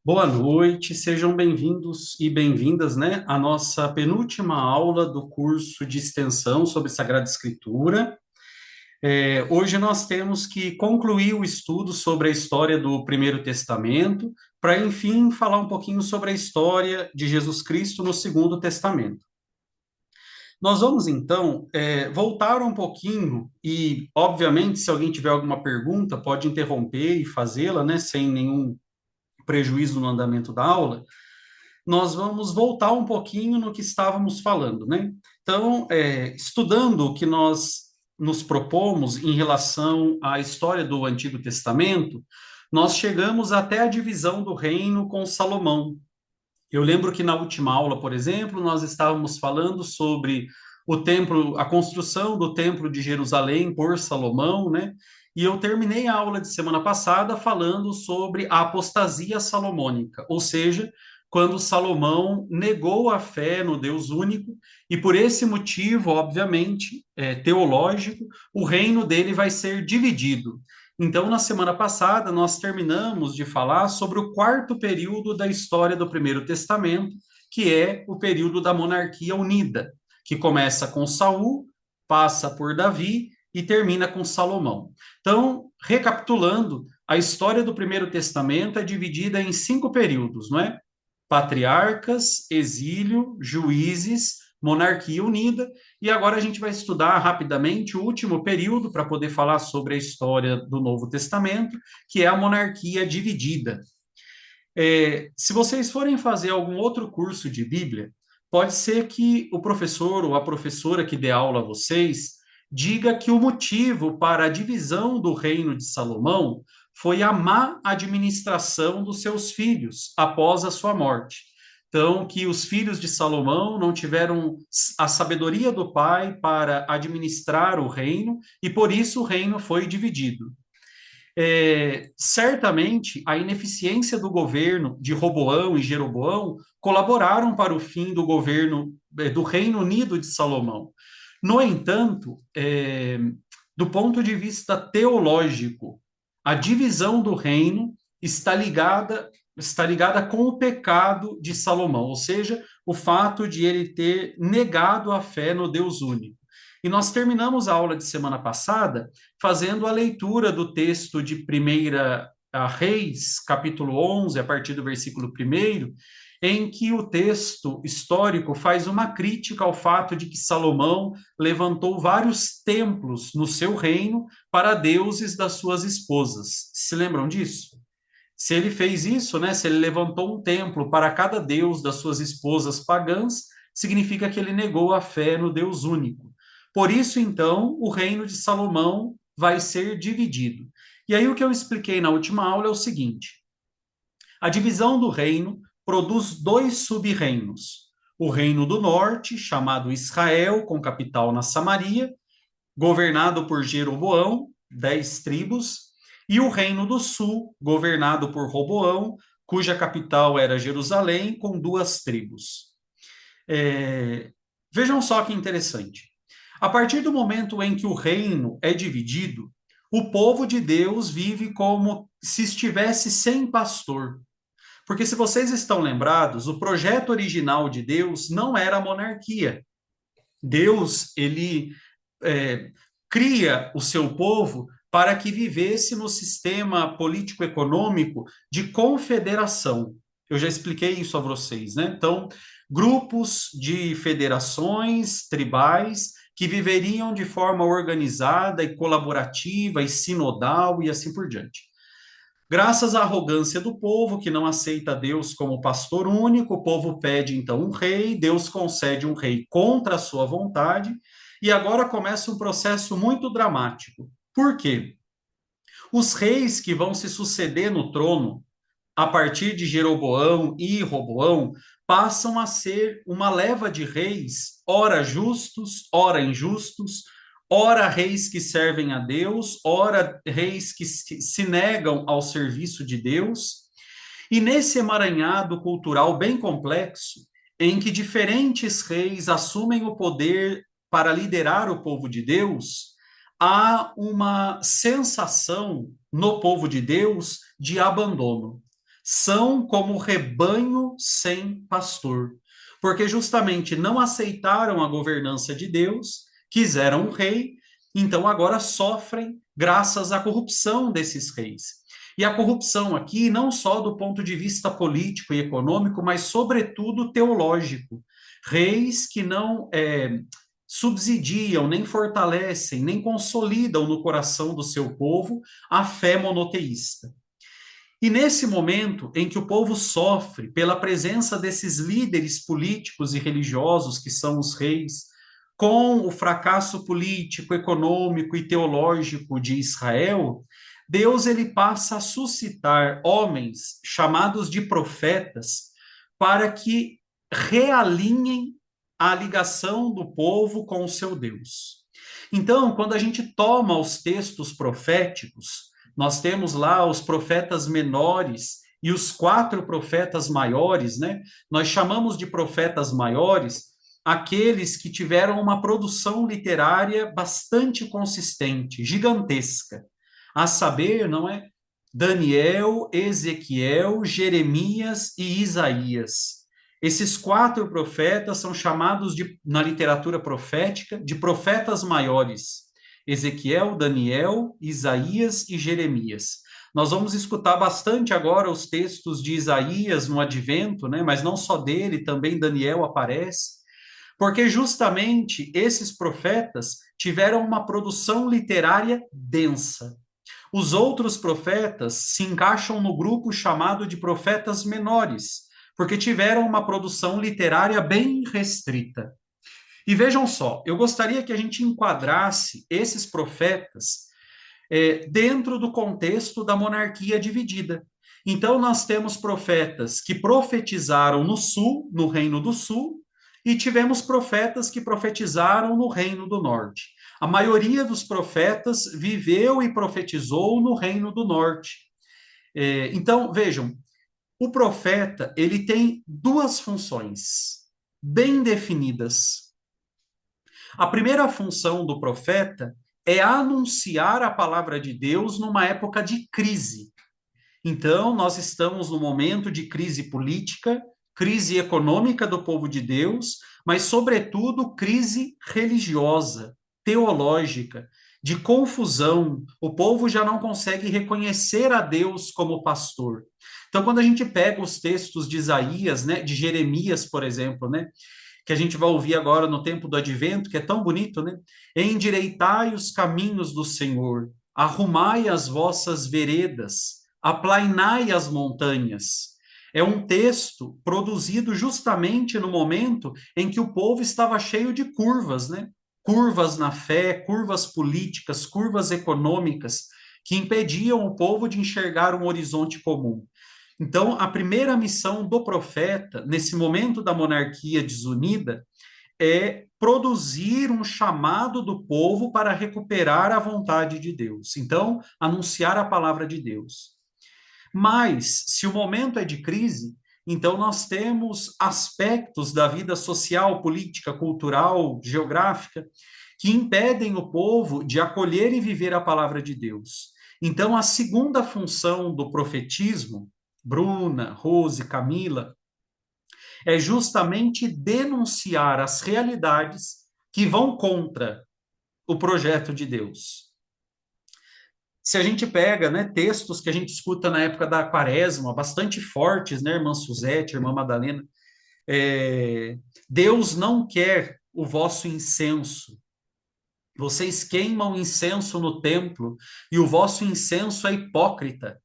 Boa noite, sejam bem-vindos e bem-vindas, né, à nossa penúltima aula do curso de extensão sobre Sagrada Escritura. Hoje nós temos que concluir o estudo sobre a história do Primeiro Testamento, para, enfim, falar um pouquinho sobre a história de Jesus Cristo no Segundo Testamento. Nós vamos, então, voltar um pouquinho e, obviamente, se alguém tiver alguma pergunta, pode interromper e fazê-la, né, sem nenhum prejuízo no andamento da aula. Nós vamos voltar um pouquinho no que estávamos falando, né? Então, estudando o que nós nos propomos em relação à história do Antigo Testamento, nós chegamos até a divisão do reino com Salomão. Eu lembro que na última aula, por exemplo, nós estávamos falando sobre o templo, a construção do templo de Jerusalém por Salomão, né? E eu terminei a aula de semana passada falando sobre a apostasia salomônica, ou seja, quando Salomão negou a fé no Deus único, e por esse motivo, obviamente, teológico, o reino dele vai ser dividido. Então, na semana passada, nós terminamos de falar sobre o quarto período da história do Primeiro Testamento, que é o período da monarquia unida, que começa com Saul, passa por Davi e termina com Salomão. Então, recapitulando, a história do Primeiro Testamento é dividida em cinco períodos, não é? Patriarcas, exílio, juízes, monarquia unida, e agora a gente vai estudar rapidamente o último período para poder falar sobre a história do Novo Testamento, que é a monarquia dividida. Se vocês forem fazer algum outro curso de Bíblia, pode ser que o professor ou a professora que dê aula a vocês diga que o motivo para a divisão do reino de Salomão foi a má administração dos seus filhos após a sua morte. Então, que os filhos de Salomão não tiveram a sabedoria do pai para administrar o reino e por isso o reino foi dividido. Certamente a ineficiência do governo de Roboão e Jeroboão colaboraram para o fim do governo do Reino Unido de Salomão. No entanto, do ponto de vista teológico, a divisão do reino está ligada com o pecado de Salomão, ou seja, o fato de ele ter negado a fé no Deus único. E nós terminamos a aula de semana passada fazendo a leitura do texto de Primeira Reis, capítulo 11, a partir do versículo 1, em que o texto histórico faz uma crítica ao fato de que Salomão levantou vários templos no seu reino para deuses das suas esposas. Se lembram disso? Se ele fez isso, né, se ele levantou um templo para cada deus das suas esposas pagãs, significa que ele negou a fé no Deus único. Por isso, então, o reino de Salomão vai ser dividido. E aí o que eu expliquei na última aula é o seguinte: a divisão do reino produz dois sub-reinos. O reino do norte, chamado Israel, com capital na Samaria, governado por Jeroboão, 10 tribos, e o reino do sul, governado por Roboão, cuja capital era Jerusalém, com 2 tribos. É, Vejam só que interessante. A partir do momento em que o reino é dividido, o povo de Deus vive como se estivesse sem pastor. Porque se vocês estão lembrados, o projeto original de Deus não era a monarquia. Deus, ele é, cria o seu povo para que vivesse no sistema político-econômico de confederação. Eu já expliquei isso a vocês, né? Então, grupos de federações tribais que viveriam de forma organizada e colaborativa e sinodal e assim por diante. Graças à arrogância do povo, que não aceita Deus como pastor único, o povo pede então um rei, Deus concede um rei contra a sua vontade, e agora começa um processo muito dramático. Por quê? Os reis que vão se suceder no trono, a partir de Jeroboão e Roboão, passam a ser uma leva de reis, ora justos, ora injustos, ora reis que servem a Deus, ora reis que se negam ao serviço de Deus. E nesse emaranhado cultural bem complexo, em que diferentes reis assumem o poder para liderar o povo de Deus, há uma sensação no povo de Deus de abandono. São como rebanho sem pastor, porque justamente não aceitaram a governança de Deus, quiseram um rei, então agora sofrem graças à corrupção desses reis. E a corrupção aqui, não só do ponto de vista político e econômico, mas sobretudo teológico. Reis que não subsidiam, nem fortalecem, nem consolidam no coração do seu povo a fé monoteísta. E nesse momento em que o povo sofre pela presença desses líderes políticos e religiosos, que são os reis, com o fracasso político, econômico e teológico de Israel, Deus ele passa a suscitar homens chamados de profetas para que realinhem a ligação do povo com o seu Deus. Então, quando a gente toma os textos proféticos, nós temos lá os profetas menores e os 4 profetas maiores, né? Nós chamamos de profetas maiores aqueles que tiveram uma produção literária bastante consistente, gigantesca. A saber, não é? Daniel, Ezequiel, Jeremias e Isaías. Esses 4 profetas são chamados na literatura profética de profetas maiores. Ezequiel, Daniel, Isaías e Jeremias. Nós vamos escutar bastante agora os textos de Isaías no Advento, né? Mas não só dele, também Daniel aparece, porque justamente esses profetas tiveram uma produção literária densa. Os outros profetas se encaixam no grupo chamado de profetas menores, porque tiveram uma produção literária bem restrita. E vejam só, eu gostaria que a gente enquadrasse esses profetas dentro do contexto da monarquia dividida. Então, nós temos profetas que profetizaram no sul, no Reino do Sul, e tivemos profetas que profetizaram no Reino do Norte. A maioria dos profetas viveu e profetizou no Reino do Norte. Então, vejam, o profeta ele tem 2 funções bem definidas. A primeira função do profeta é anunciar a palavra de Deus numa época de crise. Então, nós estamos no momento de crise política, crise econômica do povo de Deus, mas, sobretudo, crise religiosa, teológica, de confusão. O povo já não consegue reconhecer a Deus como pastor. Então, quando a gente pega os textos de Isaías, né, de Jeremias, por exemplo, né, que a gente vai ouvir agora no tempo do Advento, que é tão bonito, né? Endireitai os caminhos do Senhor, arrumai as vossas veredas, aplainai as montanhas. É um texto produzido justamente no momento em que o povo estava cheio de curvas, né? Curvas na fé, curvas políticas, curvas econômicas, que impediam o povo de enxergar um horizonte comum. Então, a primeira missão do profeta, nesse momento da monarquia desunida, é produzir um chamado do povo para recuperar a vontade de Deus. Então, anunciar a palavra de Deus. Mas, se o momento é de crise, então nós temos aspectos da vida social, política, cultural, geográfica, que impedem o povo de acolher e viver a palavra de Deus. Então, a segunda função do profetismo, Bruna, Rose, Camila, é justamente denunciar as realidades que vão contra o projeto de Deus. Se a gente pega, né, textos que a gente escuta na época da Quaresma, bastante fortes, né, irmã Suzete, irmã Madalena, é, Deus não quer o vosso incenso. Vocês queimam incenso no templo e o vosso incenso é hipócrita.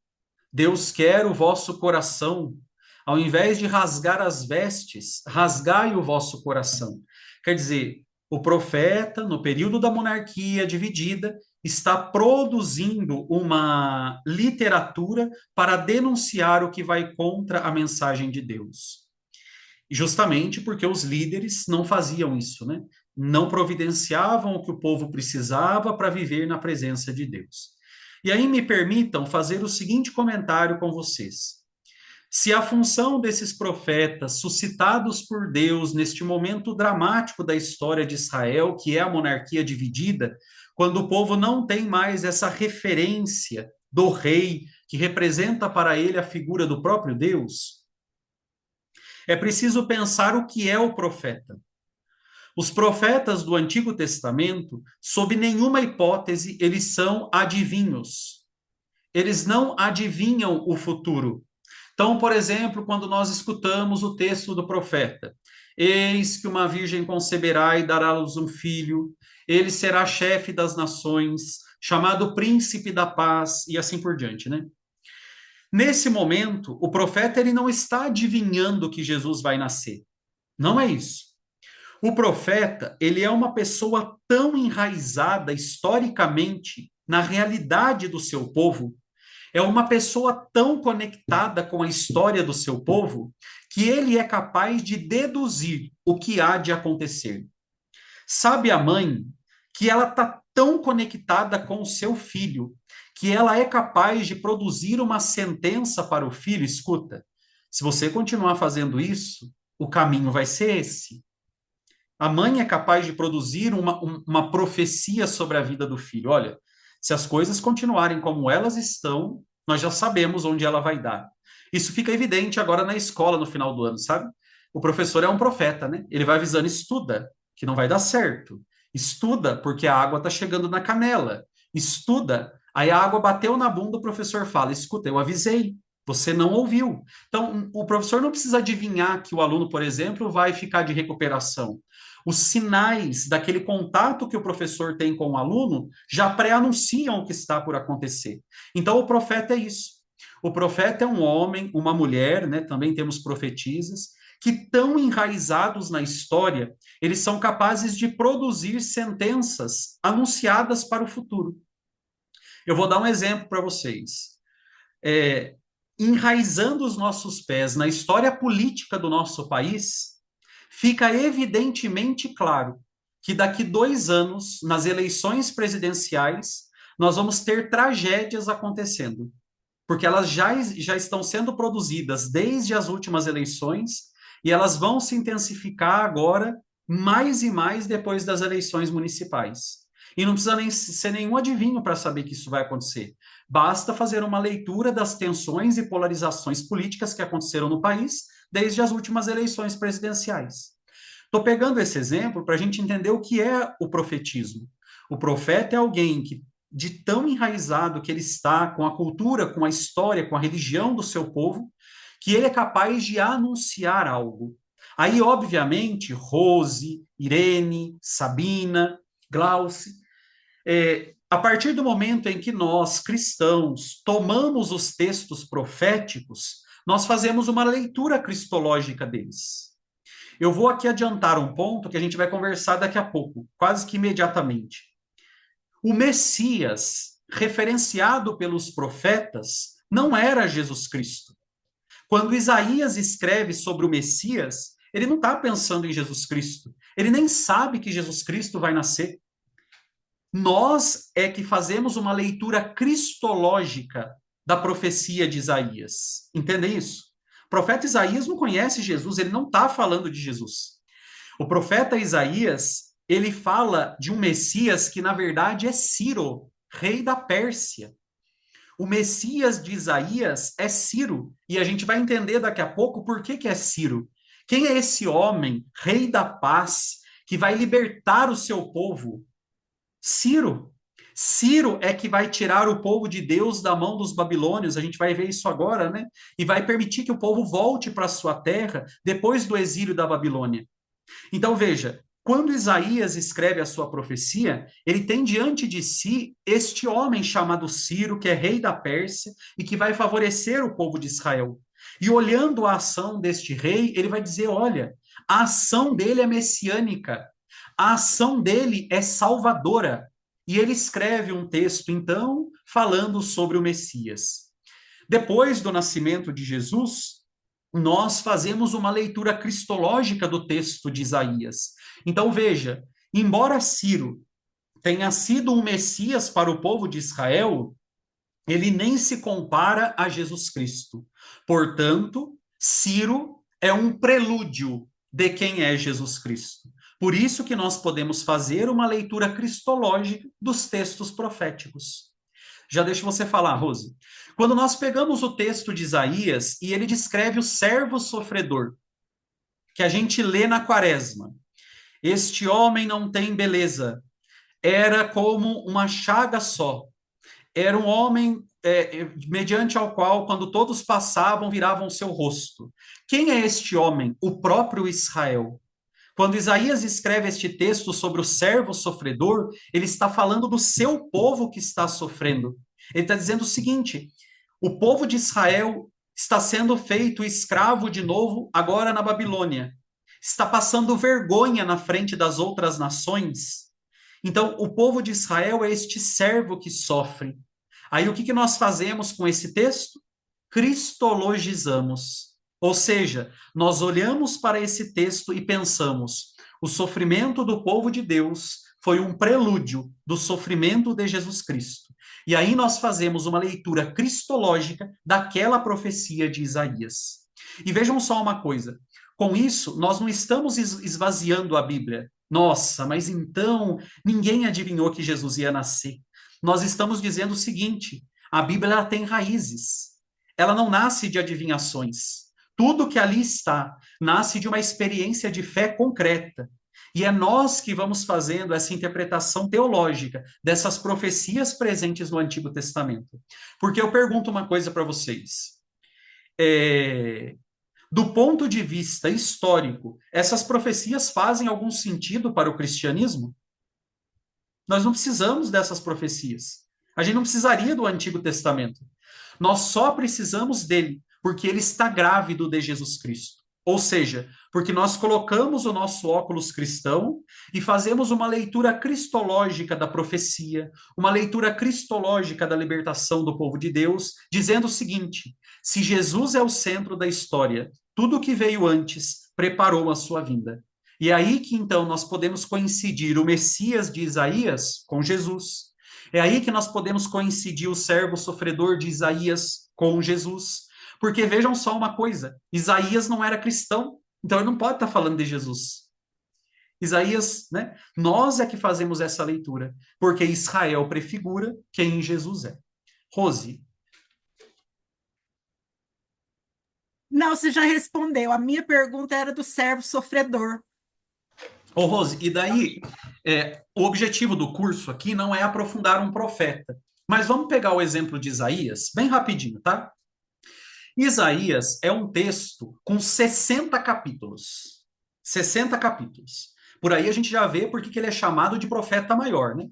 Deus quer o vosso coração. Ao invés de rasgar as vestes, rasgai o vosso coração. Quer dizer, o profeta, no período da monarquia dividida, está produzindo uma literatura para denunciar o que vai contra a mensagem de Deus. Justamente porque os líderes não faziam isso, né? Não providenciavam o que o povo precisava para viver na presença de Deus. E aí me permitam fazer o seguinte comentário com vocês. Se a função desses profetas suscitados por Deus neste momento dramático da história de Israel, que é a monarquia dividida, quando o povo não tem mais essa referência do rei que representa para ele a figura do próprio Deus, é preciso pensar o que é o profeta. Os profetas do Antigo Testamento, sob nenhuma hipótese, eles são adivinhos. Eles não adivinham o futuro. Então, por exemplo, quando nós escutamos o texto do profeta, eis que uma virgem conceberá e dará à luz um filho, ele será chefe das nações, chamado príncipe da paz, e assim por diante, né? Nesse momento, o profeta ele não está adivinhando que Jesus vai nascer. Não é isso. O profeta, ele é uma pessoa tão enraizada historicamente na realidade do seu povo, é uma pessoa tão conectada com a história do seu povo, que ele é capaz de deduzir o que há de acontecer. Sabe a mãe que ela está tão conectada com o seu filho, que ela é capaz de produzir uma sentença para o filho, escuta, se você continuar fazendo isso, o caminho vai ser esse. A mãe é capaz de produzir uma profecia sobre a vida do filho. Olha, se as coisas continuarem como elas estão, nós já sabemos onde ela vai dar. Isso fica evidente agora na escola no final do ano, sabe? O professor é um profeta, né? Ele vai avisando, estuda, que não vai dar certo. Estuda, porque a água está chegando na canela. Estuda, aí a água bateu na bunda, o professor fala, escuta, eu avisei, você não ouviu. Então, o professor não precisa adivinhar que o aluno, por exemplo, vai ficar de recuperação. Os sinais daquele contato que o professor tem com o aluno já pré-anunciam o que está por acontecer. Então, o profeta é isso. O profeta é um homem, uma mulher, né? Também temos profetisas, que tão enraizados na história, eles são capazes de produzir sentenças anunciadas para o futuro. Eu vou dar um exemplo para vocês. Enraizando os nossos pés na história política do nosso país, fica evidentemente claro que daqui 2 anos, nas eleições presidenciais, nós vamos ter tragédias acontecendo, porque elas já estão sendo produzidas desde as últimas eleições e elas vão se intensificar agora mais e mais depois das eleições municipais. E não precisa nem ser nenhum adivinho para saber que isso vai acontecer. Basta fazer uma leitura das tensões e polarizações políticas que aconteceram no país desde as últimas eleições presidenciais. Estou pegando esse exemplo para a gente entender o que é o profetismo. O profeta é alguém que, de tão enraizado que ele está com a cultura, com a história, com a religião do seu povo, que ele é capaz de anunciar algo. Aí, obviamente, Rose, Irene, Sabina, Glauce, a partir do momento em que nós, cristãos, tomamos os textos proféticos, nós fazemos uma leitura cristológica deles. Eu vou aqui adiantar um ponto que a gente vai conversar daqui a pouco, quase que imediatamente. O Messias, referenciado pelos profetas, não era Jesus Cristo. Quando Isaías escreve sobre o Messias, ele não está pensando em Jesus Cristo. Ele nem sabe que Jesus Cristo vai nascer. Nós é que fazemos uma leitura cristológica da profecia de Isaías. Entendem isso? O profeta Isaías não conhece Jesus, ele não está falando de Jesus. O profeta Isaías, ele fala de um Messias que, na verdade, é Ciro, rei da Pérsia. O Messias de Isaías é Ciro, e a gente vai entender daqui a pouco por que é Ciro. Quem é esse homem, rei da paz, que vai libertar o seu povo? Ciro. Ciro é que vai tirar o povo de Deus da mão dos babilônios, a gente vai ver isso agora, né? E vai permitir que o povo volte para sua terra depois do exílio da Babilônia. Então veja, quando Isaías escreve a sua profecia, ele tem diante de si este homem chamado Ciro, que é rei da Pérsia e que vai favorecer o povo de Israel. E olhando a ação deste rei, ele vai dizer: olha, a ação dele é messiânica, a ação dele é salvadora. E ele escreve um texto, então, falando sobre o Messias. Depois do nascimento de Jesus, nós fazemos uma leitura cristológica do texto de Isaías. Então, veja, embora Ciro tenha sido um Messias para o povo de Israel, ele nem se compara a Jesus Cristo. Portanto, Ciro é um prelúdio de quem é Jesus Cristo. Por isso que nós podemos fazer uma leitura cristológica dos textos proféticos. Já deixa você falar, Rose. Quando nós pegamos o texto de Isaías e ele descreve o servo sofredor, que a gente lê na Quaresma. Este homem não tem beleza, era como uma chaga só. Era um homem mediante ao qual, quando todos passavam, viravam seu rosto. Quem é este homem? O próprio Israel. Quando Isaías escreve este texto sobre o servo sofredor, ele está falando do seu povo que está sofrendo. Ele está dizendo o seguinte: o povo de Israel está sendo feito escravo de novo agora na Babilônia. Está passando vergonha na frente das outras nações. Então, o povo de Israel é este servo que sofre. Aí, o que nós fazemos com esse texto? Cristologizamos. Ou seja, nós olhamos para esse texto e pensamos: o sofrimento do povo de Deus foi um prelúdio do sofrimento de Jesus Cristo. E aí nós fazemos uma leitura cristológica daquela profecia de Isaías. E vejam só uma coisa: com isso, nós não estamos esvaziando a Bíblia. Nossa, mas então ninguém adivinhou que Jesus ia nascer. Nós estamos dizendo o seguinte: a Bíblia ela tem raízes. Ela não nasce de adivinhações. Tudo que ali está nasce de uma experiência de fé concreta. E é nós que vamos fazendo essa interpretação teológica dessas profecias presentes no Antigo Testamento. Porque eu pergunto uma coisa para vocês. Do ponto de vista histórico, essas profecias fazem algum sentido para o cristianismo? Nós não precisamos dessas profecias. A gente não precisaria do Antigo Testamento. Nós só precisamos dele, porque ele está grávido de Jesus Cristo. Ou seja, porque nós colocamos o nosso óculos cristão e fazemos uma leitura cristológica da profecia, uma leitura cristológica da libertação do povo de Deus, dizendo o seguinte: se Jesus é o centro da história, tudo o que veio antes preparou a sua vinda. E é aí que então nós podemos coincidir o Messias de Isaías com Jesus. É aí que nós podemos coincidir o servo sofredor de Isaías com Jesus. Porque vejam só uma coisa: Isaías não era cristão, então ele não pode estar falando de Jesus. Isaías, né? Nós é que fazemos essa leitura, porque Israel prefigura quem Jesus é. Rose. Não, você já respondeu. A minha pergunta era do servo sofredor. Ô, Rose, e daí, o objetivo do curso aqui não é aprofundar um profeta, mas vamos pegar o exemplo de Isaías, bem rapidinho, tá? Isaías é um texto com 60 capítulos. 60 capítulos. Por aí a gente já vê porque que ele é chamado de profeta maior, né?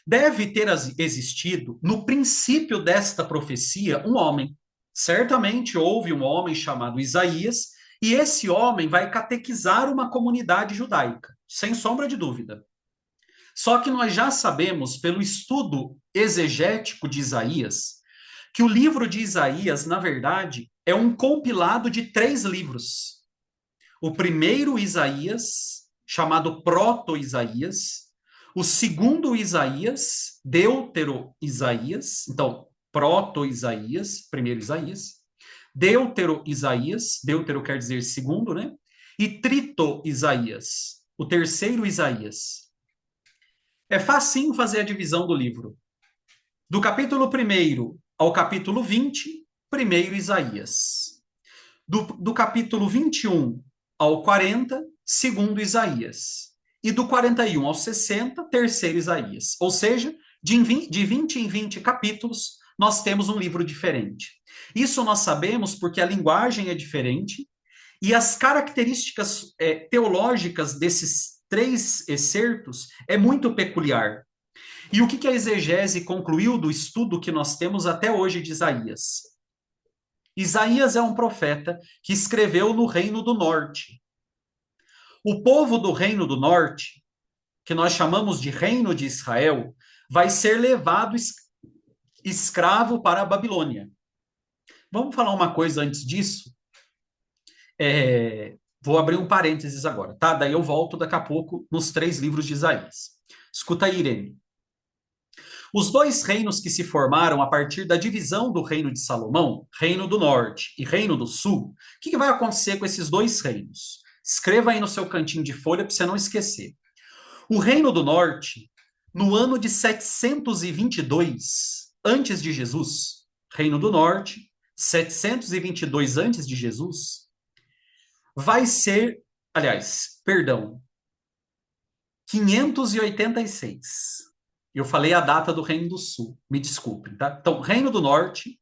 Deve ter existido, no princípio desta profecia, um homem. Certamente houve um homem chamado Isaías, e esse homem vai catequizar uma comunidade judaica, sem sombra de dúvida. Só que nós já sabemos, pelo estudo exegético de Isaías, que o livro de Isaías, na verdade, é um compilado de 3 livros. O primeiro Isaías, chamado Proto-Isaías, o segundo Isaías, Deutero-Isaías, então, Proto-Isaías, primeiro Isaías, Deutero-Isaías, Deutero quer dizer segundo, né? E Trito-Isaías, o terceiro Isaías. É facinho fazer a divisão do livro. Do capítulo 1 ao capítulo 20, primeiro Isaías. Do capítulo 21 ao 40, segundo Isaías. E do 41 ao 60, terceiro Isaías. Ou seja, de 20 em 20 capítulos, nós temos um livro diferente. Isso nós sabemos porque a linguagem é diferente e as características teológicas desses 3 excertos é muito peculiar. E o que a exegese concluiu do estudo que nós temos até hoje de Isaías? Isaías é um profeta que escreveu no Reino do Norte. O povo do Reino do Norte, que nós chamamos de Reino de Israel, vai ser levado escravo para a Babilônia. Vamos falar uma coisa antes disso? Vou abrir um parênteses agora, tá? Daí eu volto daqui a pouco nos 3 livros de Isaías. Escuta aí, Irene. Os 2 reinos que se formaram a partir da divisão do reino de Salomão, Reino do Norte e Reino do Sul, o que vai acontecer com esses 2 reinos? Escreva aí no seu cantinho de folha para você não esquecer. O Reino do Norte, no ano de 722 antes de Jesus, Reino do Norte, 722 antes de Jesus, vai ser, aliás, perdão, 586. Eu falei a data do Reino do Sul, me desculpem, tá? Então, Reino do Norte.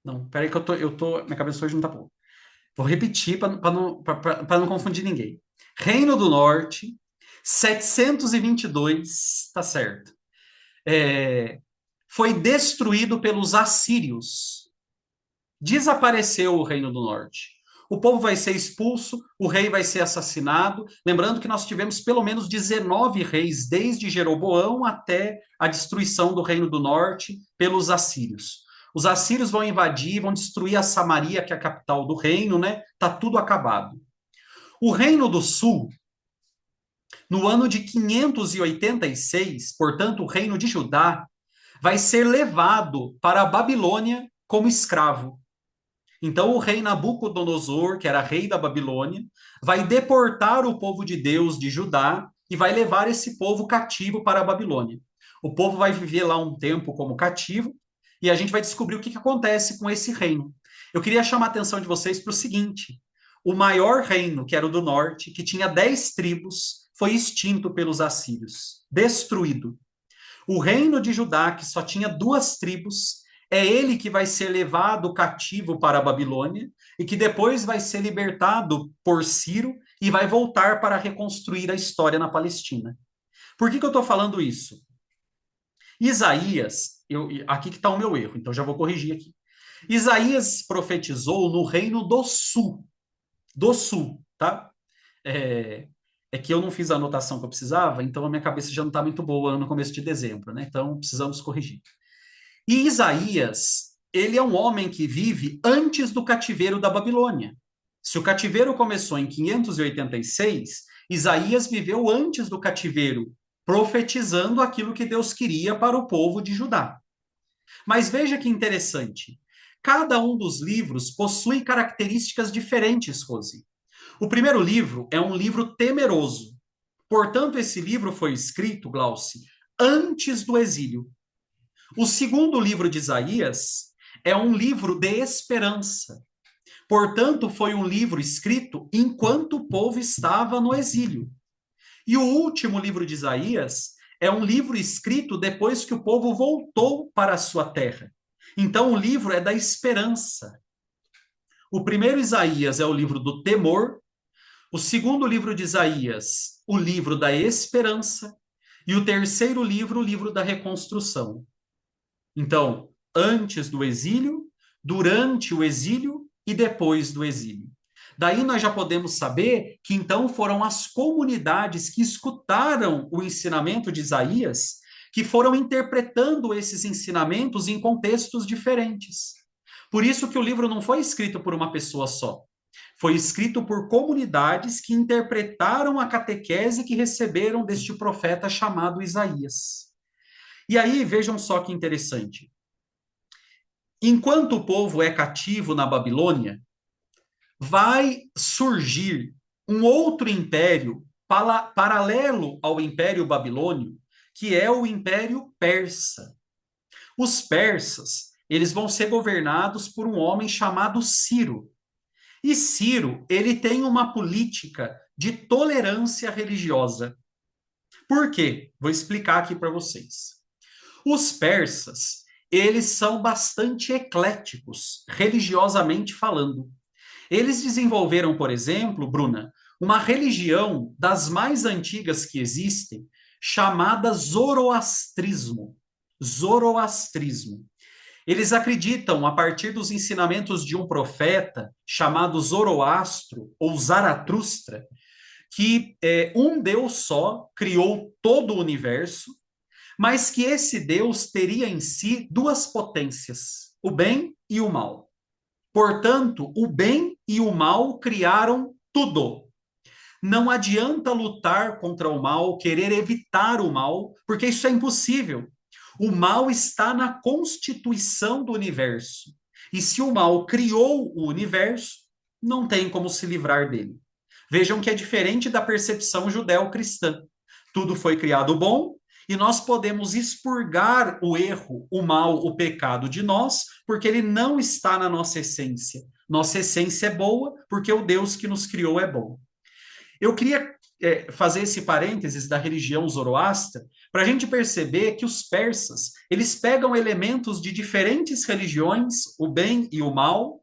Não, peraí que minha cabeça hoje não tá boa. Vou repetir para não confundir ninguém. Reino do Norte, 722, tá certo. Foi destruído pelos assírios. Desapareceu o Reino do Norte. O povo vai ser expulso, o rei vai ser assassinado. Lembrando que nós tivemos pelo menos 19 reis, desde Jeroboão até a destruição do Reino do Norte pelos assírios. Os assírios vão invadir, vão destruir a Samaria, que é a capital do reino, né? Tá tudo acabado. O Reino do Sul, no ano de 586, portanto, o Reino de Judá, vai ser levado para a Babilônia como escravo. Então, o rei Nabucodonosor, que era rei da Babilônia, vai deportar o povo de Deus de Judá e vai levar esse povo cativo para a Babilônia. O povo vai viver lá um tempo como cativo e a gente vai descobrir o que acontece com esse reino. Eu queria chamar a atenção de vocês para o seguinte: o maior reino, que era o do norte, que tinha 10 tribos, foi extinto pelos assírios, destruído. O reino de Judá, que só tinha 2 tribos, é ele que vai ser levado cativo para a Babilônia e que depois vai ser libertado por Ciro e vai voltar para reconstruir a história na Palestina. Por que eu estou falando isso? Isaías, aqui que está o meu erro, então já vou corrigir aqui. Isaías profetizou no reino do sul, tá? É que eu não fiz a anotação que eu precisava, então a minha cabeça já não está muito boa no começo de dezembro, né? Então precisamos corrigir. E Isaías, ele é um homem que vive antes do cativeiro da Babilônia. Se o cativeiro começou em 586, Isaías viveu antes do cativeiro, profetizando aquilo que Deus queria para o povo de Judá. Mas veja que interessante. Cada um dos livros possui características diferentes, Rose. O primeiro livro é um livro temeroso. Portanto, esse livro foi escrito, Glauci, antes do exílio. O segundo livro de Isaías é um livro de esperança. Portanto, foi um livro escrito enquanto o povo estava no exílio. E o último livro de Isaías é um livro escrito depois que o povo voltou para a sua terra. Então, o livro é da esperança. O primeiro Isaías é o livro do temor, o segundo livro de Isaías, o livro da esperança, e o terceiro livro, o livro da reconstrução. Então, antes do exílio, durante o exílio e depois do exílio. Daí nós já podemos saber que então foram as comunidades que escutaram o ensinamento de Isaías que foram interpretando esses ensinamentos em contextos diferentes. Por isso que o livro não foi escrito por uma pessoa só. Foi escrito por comunidades que interpretaram a catequese que receberam deste profeta chamado Isaías. E aí, vejam só que interessante. Enquanto o povo é cativo na Babilônia, vai surgir um outro império paralelo ao Império Babilônio, que é o Império Persa. Os persas, eles vão ser governados por um homem chamado Ciro. E Ciro, ele tem uma política de tolerância religiosa. Por quê? Vou explicar aqui para vocês. Os persas, eles são bastante ecléticos, religiosamente falando. Eles desenvolveram, por exemplo, Bruna, uma religião das mais antigas que existem, chamada zoroastrismo. Zoroastrismo. Eles acreditam, a partir dos ensinamentos de um profeta chamado Zoroastro, ou Zaratustra, que um Deus só criou todo o universo, mas que esse Deus teria em si 2 potências, o bem e o mal. Portanto, o bem e o mal criaram tudo. Não adianta lutar contra o mal, querer evitar o mal, porque isso é impossível. O mal está na constituição do universo. E se o mal criou o universo, não tem como se livrar dele. Vejam que é diferente da percepção judeu-cristã. Tudo foi criado bom, e nós podemos expurgar o erro, o mal, o pecado de nós, porque ele não está na nossa essência. Nossa essência é boa, porque o Deus que nos criou é bom. Eu queria fazer esse parênteses da religião zoroastra para a gente perceber que os persas, eles pegam elementos de diferentes religiões, o bem e o mal,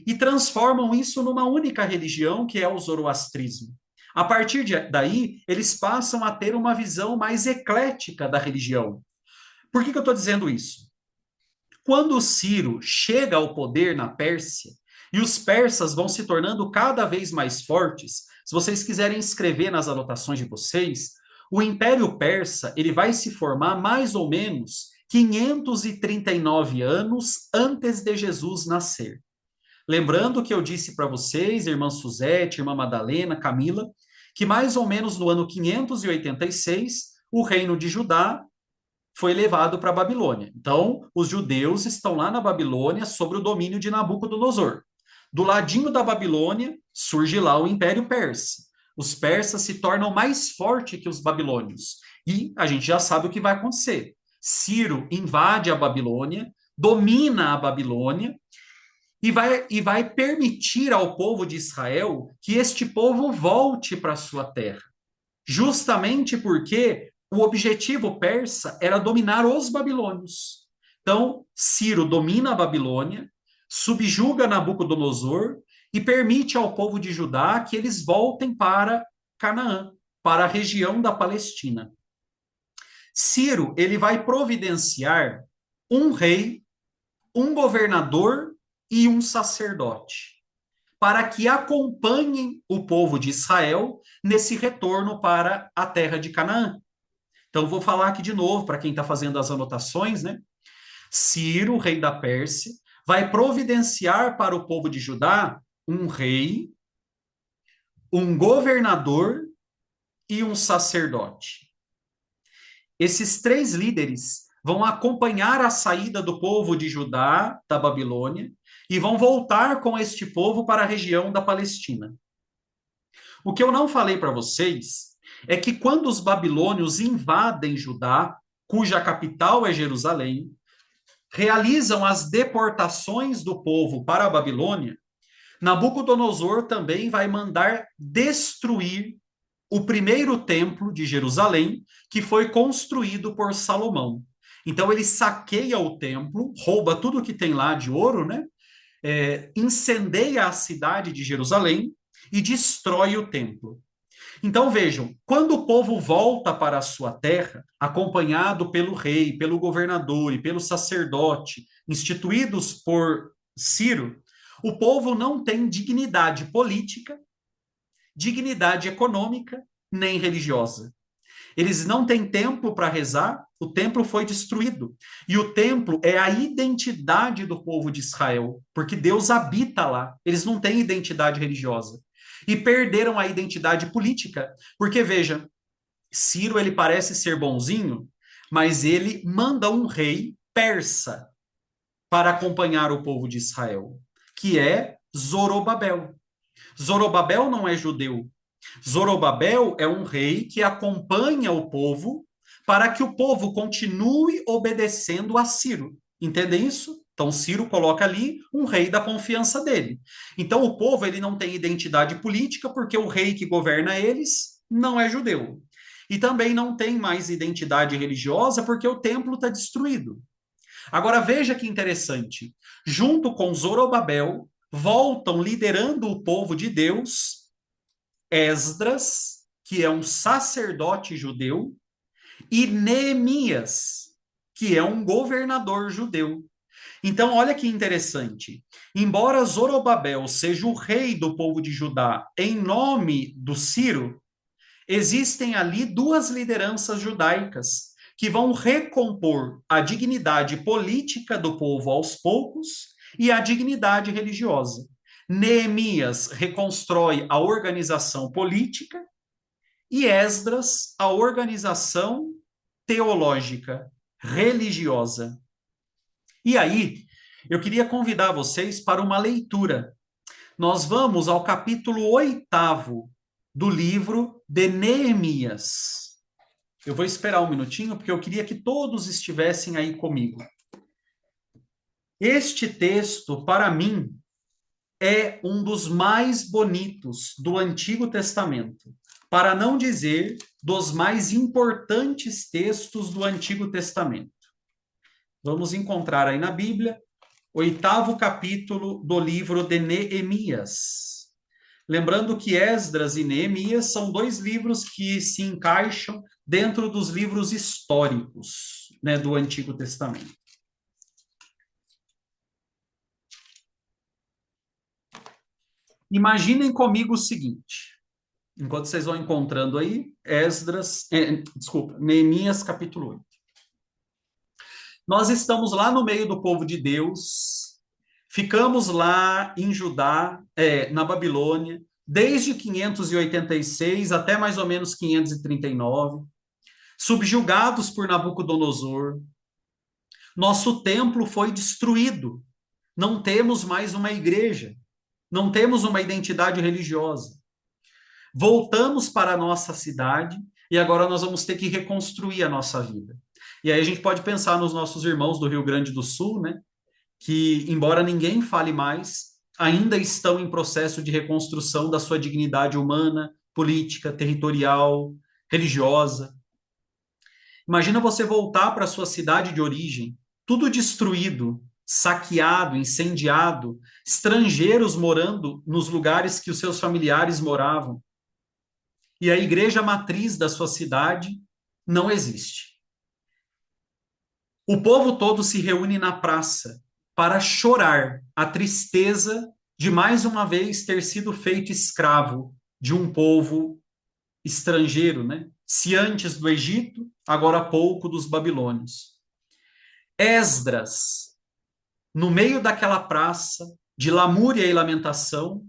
e transformam isso numa única religião, que é o zoroastrismo. A partir daí, eles passam a ter uma visão mais eclética da religião. Por que eu estou dizendo isso? Quando Ciro chega ao poder na Pérsia, e os persas vão se tornando cada vez mais fortes, se vocês quiserem escrever nas anotações de vocês, o Império Persa ele vai se formar mais ou menos 539 anos antes de Jesus nascer. Lembrando que eu disse para vocês, irmã Suzete, irmã Madalena, Camila, que mais ou menos no ano 586, o reino de Judá foi levado para a Babilônia. Então, os judeus estão lá na Babilônia sob o domínio de Nabucodonosor. Do ladinho da Babilônia, surge lá o Império Persa. Os persas se tornam mais fortes que os babilônios. E a gente já sabe o que vai acontecer. Ciro invade a Babilônia, domina a Babilônia, e vai permitir ao povo de Israel que este povo volte para sua terra. Justamente porque o objetivo persa era dominar os babilônios. Então, Ciro domina a Babilônia, subjuga Nabucodonosor e permite ao povo de Judá que eles voltem para Canaã, para a região da Palestina. Ciro, ele vai providenciar um rei, um governador e um sacerdote, para que acompanhem o povo de Israel nesse retorno para a terra de Canaã. Então, vou falar aqui de novo, para quem está fazendo as anotações, né? Ciro, rei da Pérsia, vai providenciar para o povo de Judá um rei, um governador e um sacerdote. Esses três líderes vão acompanhar a saída do povo de Judá, da Babilônia, e vão voltar com este povo para a região da Palestina. O que eu não falei para vocês é que quando os babilônios invadem Judá, cuja capital é Jerusalém, realizam as deportações do povo para a Babilônia, Nabucodonosor também vai mandar destruir o primeiro templo de Jerusalém, que foi construído por Salomão. Então ele saqueia o templo, rouba tudo que tem lá de ouro, né? Incendeia a cidade de Jerusalém e destrói o templo. Então vejam, quando o povo volta para a sua terra, acompanhado pelo rei, pelo governador e pelo sacerdote, instituídos por Ciro, o povo não tem dignidade política, dignidade econômica, nem religiosa. Eles não têm templo para rezar, o templo foi destruído. E o templo é a identidade do povo de Israel, porque Deus habita lá. Eles não têm identidade religiosa. E perderam a identidade política, porque veja, Ciro ele parece ser bonzinho, mas ele manda um rei persa para acompanhar o povo de Israel, que é Zorobabel. Zorobabel não é judeu. Zorobabel é um rei que acompanha o povo para que o povo continue obedecendo a Ciro. Entendem isso? Então Ciro coloca ali um rei da confiança dele. Então o povo ele não tem identidade política porque o rei que governa eles não é judeu. E também não tem mais identidade religiosa porque o templo está destruído. Agora veja que interessante. Junto com Zorobabel, voltam liderando o povo de Deus Esdras, que é um sacerdote judeu, e Neemias, que é um governador judeu. Então, olha que interessante. Embora Zorobabel seja o rei do povo de Judá em nome do Ciro, existem ali duas lideranças judaicas que vão recompor a dignidade política do povo aos poucos e a dignidade religiosa. Neemias reconstrói a organização política e Esdras a organização teológica, religiosa. E aí, eu queria convidar vocês para uma leitura. Nós vamos ao capítulo 8º do livro de Neemias. Eu vou esperar um minutinho, porque eu queria que todos estivessem aí comigo. Este texto, para mim, é um dos mais bonitos do Antigo Testamento, para não dizer dos mais importantes textos do Antigo Testamento. Vamos encontrar aí na Bíblia, 8º capítulo do livro de Neemias. Lembrando que Esdras e Neemias são 2 livros que se encaixam dentro dos livros históricos, né, do Antigo Testamento. Imaginem comigo o seguinte, enquanto vocês vão encontrando aí, Neemias capítulo 8. Nós estamos lá no meio do povo de Deus, ficamos lá em Judá, na Babilônia, desde 586 até mais ou menos 539, subjugados por Nabucodonosor. Nosso templo foi destruído, não temos mais uma igreja, não temos uma identidade religiosa. Voltamos para a nossa cidade e agora nós vamos ter que reconstruir a nossa vida. E aí a gente pode pensar nos nossos irmãos do Rio Grande do Sul, né? Que, embora ninguém fale mais, ainda estão em processo de reconstrução da sua dignidade humana, política, territorial, religiosa. Imagina você voltar para a sua cidade de origem, tudo destruído, saqueado, incendiado, estrangeiros morando nos lugares que os seus familiares moravam. E a igreja matriz da sua cidade não existe. O povo todo se reúne na praça para chorar a tristeza de mais uma vez ter sido feito escravo de um povo estrangeiro, né? Se antes do Egito, agora há pouco dos babilônios. Esdras, no meio daquela praça de lamúria e lamentação,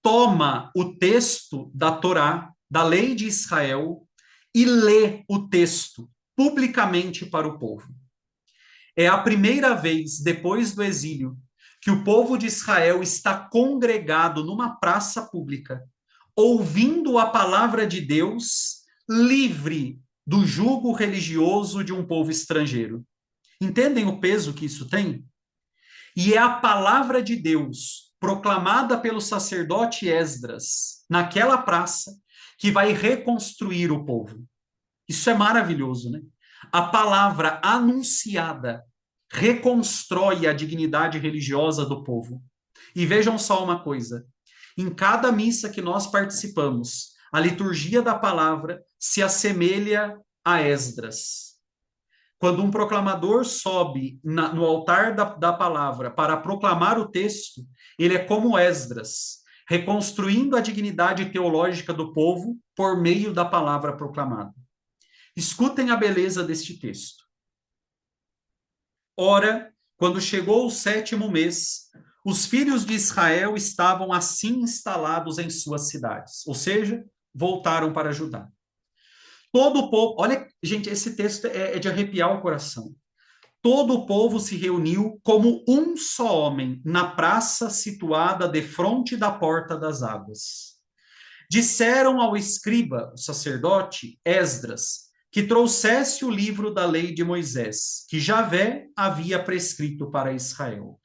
toma o texto da Torá, da lei de Israel, e lê o texto publicamente para o povo. É a primeira vez depois do exílio que o povo de Israel está congregado numa praça pública, ouvindo a palavra de Deus, livre do jugo religioso de um povo estrangeiro. Entendem o peso que isso tem? E é a palavra de Deus, proclamada pelo sacerdote Esdras, naquela praça, que vai reconstruir o povo. Isso é maravilhoso, né? A palavra anunciada reconstrói a dignidade religiosa do povo. E vejam só uma coisa: em cada missa que nós participamos, a liturgia da palavra se assemelha a Esdras. Quando um proclamador sobe no altar da palavra para proclamar o texto, ele é como Esdras, reconstruindo a dignidade teológica do povo por meio da palavra proclamada. Escutem a beleza deste texto. Ora, quando chegou o 7º mês, os filhos de Israel estavam assim instalados em suas cidades, ou seja, voltaram para Judá. Todo o povo, olha, gente, esse texto é de arrepiar o coração. Todo o povo se reuniu como um só homem na praça situada defronte da porta das águas. Disseram ao escriba, o sacerdote, Esdras, que trouxesse o livro da lei de Moisés, que Javé havia prescrito para Israel.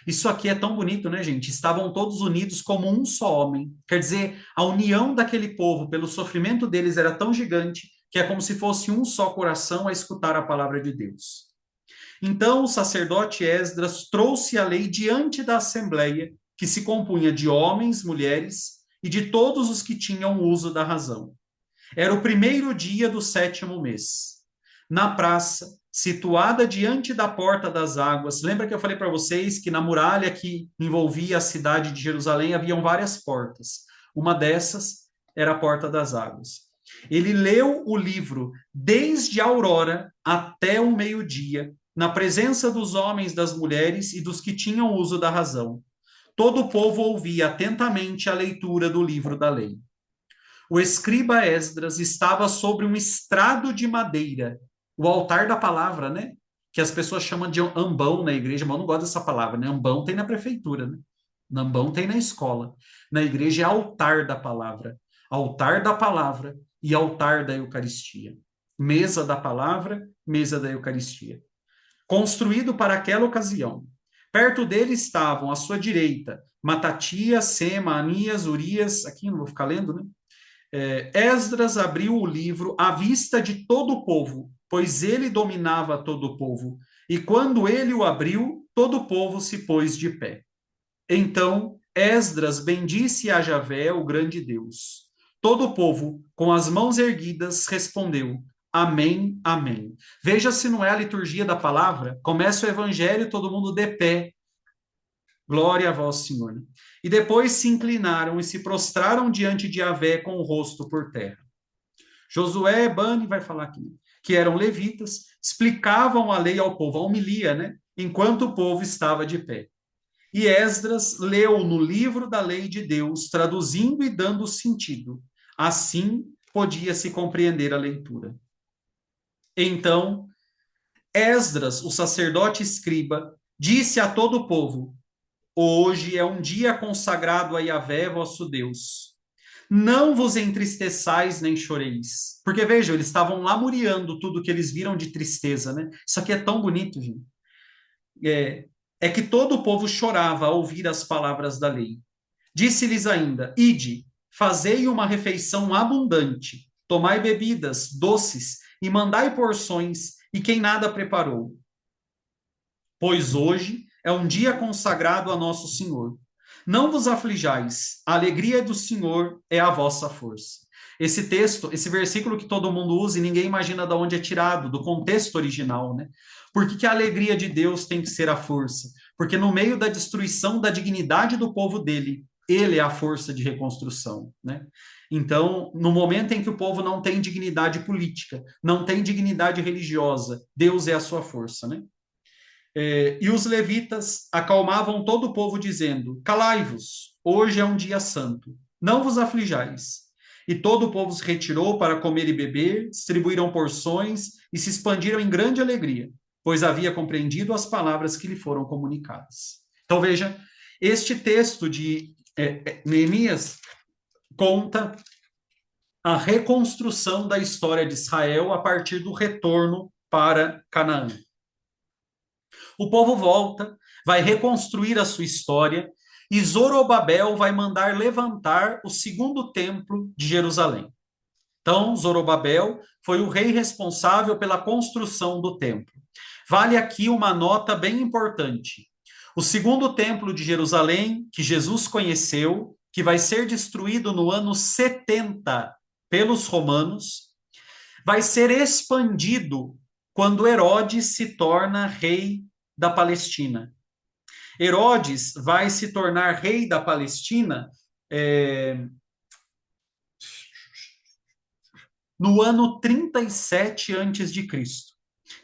Isso aqui é tão bonito, né, gente? Estavam todos unidos como um só homem. Quer dizer, a união daquele povo pelo sofrimento deles era tão gigante que é como se fosse um só coração a escutar a palavra de Deus. Então o sacerdote Esdras trouxe a lei diante da assembleia, que se compunha de homens, mulheres e de todos os que tinham uso da razão. Era o primeiro dia do 7º mês. Na praça, situada diante da porta das águas, lembra que eu falei para vocês que na muralha que envolvia a cidade de Jerusalém haviam várias portas. Uma dessas era a porta das águas. Ele leu o livro desde a aurora até o meio-dia, na presença dos homens, das mulheres e dos que tinham uso da razão. Todo o povo ouvia atentamente a leitura do livro da lei. O escriba Esdras estava sobre um estrado de madeira, o altar da palavra, né? Que as pessoas chamam de ambão na igreja, mas eu não gosto dessa palavra, né? Ambão tem na prefeitura, né? Ambão tem na escola. Na igreja é altar da palavra e altar da Eucaristia. mesa da palavra, mesa da Eucaristia, construído para aquela ocasião. Perto dele estavam, à sua direita, Matatias, Sema, Anias, Urias, aqui não vou ficar lendo, né? Esdras abriu o livro à vista de todo o povo, pois ele dominava todo o povo. E quando ele o abriu, todo o povo se pôs de pé. Então Esdras bendisse a Javé, o grande Deus. Todo o povo, com as mãos erguidas, respondeu: Amém, amém. Veja se não é a liturgia da palavra. Começa o evangelho, todo mundo de pé. Glória a vós, Senhor. E depois se inclinaram e se prostraram diante de Javé com o rosto por terra. Josué, Bani vai falar aqui, que eram levitas, explicavam a lei ao povo, a homilia, né? Enquanto o povo estava de pé. E Esdras leu no livro da lei de Deus, traduzindo e dando sentido. Assim podia-se compreender a leitura. Então, Esdras, o sacerdote escriba, disse a todo o povo: Hoje é um dia consagrado a Yahvé, vosso Deus. Não vos entristeçais nem choreis. Porque vejam, eles estavam lamuriando tudo que eles viram de tristeza, né? Isso aqui é tão bonito, gente. É que todo o povo chorava ao ouvir as palavras da lei. Disse-lhes ainda: Ide, fazei uma refeição abundante, tomai bebidas, doces, e mandai porções, e quem nada preparou. Pois hoje é um dia consagrado a nosso Senhor. Não vos aflijais, a alegria do Senhor é a vossa força. Esse texto, esse versículo que todo mundo usa e ninguém imagina de onde é tirado, do contexto original, né? Por que a alegria de Deus tem que ser a força? Porque no meio da destruição da dignidade do povo dele, ele é a força de reconstrução, né? Então, no momento em que o povo não tem dignidade política, não tem dignidade religiosa, Deus é a sua força, né? E os levitas acalmavam todo o povo, dizendo: Calai-vos, hoje é um dia santo, não vos aflijais. E todo o povo se retirou para comer e beber, distribuíram porções e se expandiram em grande alegria, pois havia compreendido as palavras que lhe foram comunicadas. Então veja, este texto de Neemias conta a reconstrução da história de Israel a partir do retorno para Canaã. O povo volta, vai reconstruir a sua história, e Zorobabel vai mandar levantar o segundo templo de Jerusalém. Então, Zorobabel foi o rei responsável pela construção do templo. Vale aqui uma nota bem importante. O segundo templo de Jerusalém, que Jesus conheceu, que vai ser destruído no ano 70 pelos romanos, vai ser expandido quando Herodes se torna rei da Palestina. Herodes vai se tornar rei da Palestina no ano 37 antes de Cristo.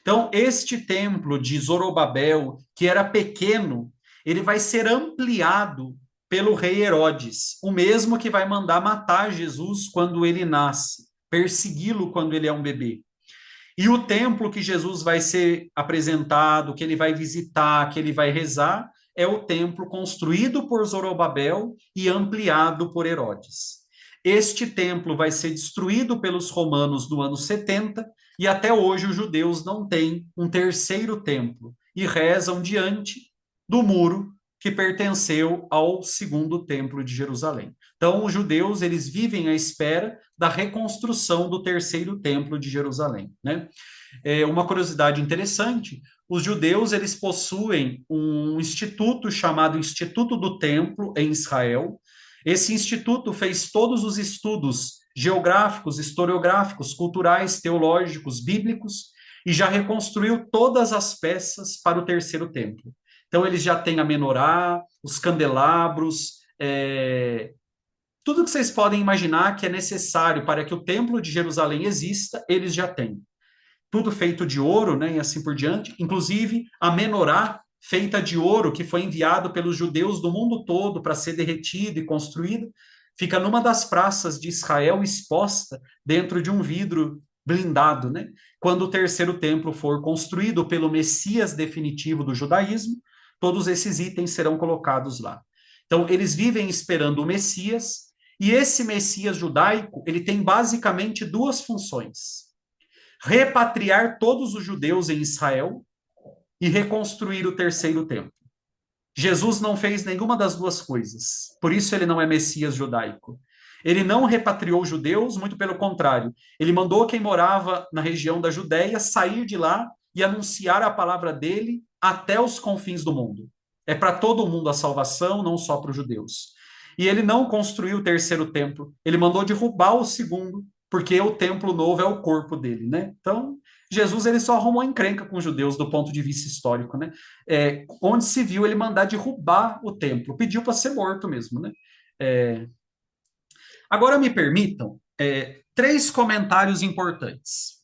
Então, este templo de Zorobabel, que era pequeno, ele vai ser ampliado pelo rei Herodes, o mesmo que vai mandar matar Jesus quando ele nasce, persegui-lo quando ele é um bebê. E o templo que Jesus vai ser apresentado, que ele vai visitar, que ele vai rezar, é o templo construído por Zorobabel e ampliado por Herodes. Este templo vai ser destruído pelos romanos no ano 70 e até hoje os judeus não têm um terceiro templo e rezam diante do muro que pertenceu ao segundo templo de Jerusalém. Então, os judeus, eles vivem à espera da reconstrução do terceiro templo de Jerusalém, né? Uma curiosidade interessante, os judeus, eles possuem um instituto chamado Instituto do Templo em Israel. Esse instituto fez todos os estudos geográficos, historiográficos, culturais, teológicos, bíblicos, e já reconstruiu todas as peças para o terceiro templo. Então, eles já têm a menorá, os candelabros, tudo que vocês podem imaginar que é necessário para que o templo de Jerusalém exista, eles já têm. Tudo feito de ouro, né, e assim por diante. Inclusive, a menorá feita de ouro, que foi enviado pelos judeus do mundo todo para ser derretido e construído, fica numa das praças de Israel exposta dentro de um vidro blindado, né? Quando o terceiro templo for construído pelo Messias definitivo do judaísmo, todos esses itens serão colocados lá. Então, eles vivem esperando o Messias, e esse Messias judaico, ele tem basicamente duas funções. repatriar todos os judeus em Israel e reconstruir o terceiro templo. Jesus não fez nenhuma das duas coisas. Por isso ele não é Messias judaico. Ele não repatriou judeus, muito pelo contrário. Ele mandou quem morava na região da Judéia sair de lá e anunciar a palavra dele até os confins do mundo. É para todo mundo a salvação, não só para os judeus. E ele não construiu o terceiro templo. Ele mandou derrubar o segundo, porque o templo novo é o corpo dele, né? Então, Jesus ele só arrumou encrenca com os judeus do ponto de vista histórico, né? Onde se viu ele mandar derrubar o templo, pediu para ser morto mesmo, né? É, Agora me permitam três comentários importantes.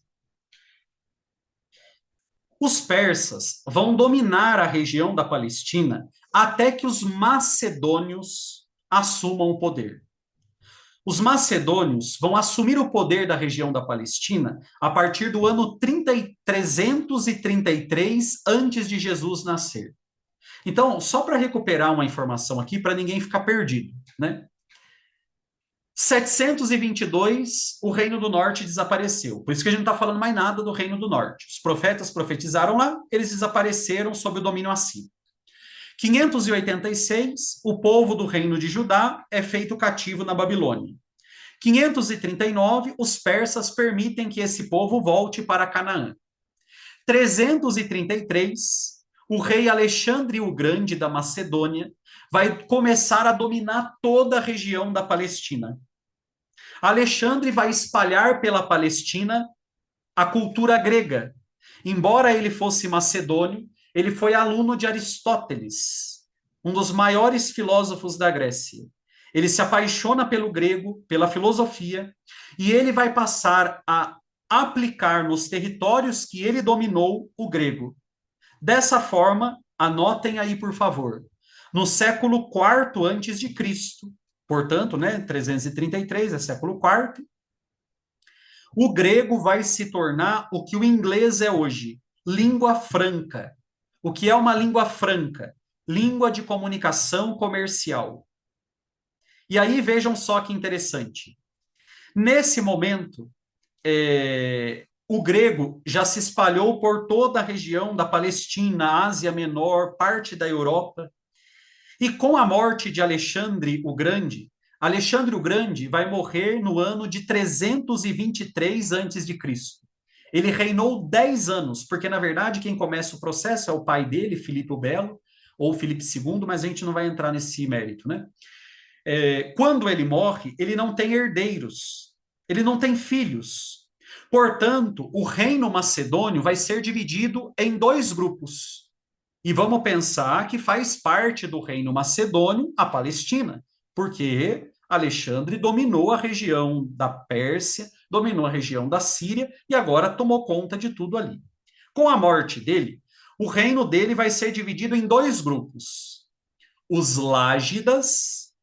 Os persas vão dominar a região da Palestina até que os macedônios assumam o poder. Os macedônios vão assumir o poder da região da Palestina a partir do ano 333 antes de Jesus nascer. Então, só para recuperar uma informação aqui, para ninguém ficar perdido, né? 722, o Reino do Norte desapareceu. Por isso que a gente não está falando mais nada do Reino do Norte. Os profetas profetizaram lá, eles desapareceram sob o domínio assírio. 586, o povo do Reino de Judá é feito cativo na Babilônia. 539, os persas permitem que esse povo volte para Canaã. 333, o rei Alexandre o Grande da Macedônia vai começar a dominar toda a região da Palestina. Alexandre vai espalhar pela Palestina a cultura grega. Embora ele fosse macedônio, ele foi aluno de Aristóteles, um dos maiores filósofos da Grécia. Ele se apaixona pelo grego, pela filosofia, e ele vai passar a aplicar nos territórios que ele dominou o grego. Dessa forma, anotem aí, por favor, no século IV antes de Cristo, portanto, né, 333 é século IV, o grego vai se tornar o que o inglês é hoje, língua franca. O que é uma língua franca? Língua de comunicação comercial. E aí vejam só que interessante. Nesse momento, o grego já se espalhou por toda a região da Palestina, Ásia Menor, parte da Europa. E com a morte de Alexandre o Grande vai morrer no ano de 323 a.C. Ele reinou 10 anos, porque na verdade quem começa o processo é o pai dele, Filipe o Belo, ou Filipe II, mas a gente não vai entrar nesse mérito, né? Quando ele morre, ele não tem herdeiros, ele não tem filhos. Portanto, o reino macedônio vai ser dividido em dois grupos. E vamos pensar que faz parte do reino macedônio a Palestina, porque Alexandre dominou a região da Pérsia, dominou a região da Síria e agora tomou conta de tudo ali. Com a morte dele, o reino dele vai ser dividido em dois grupos: os Lágidas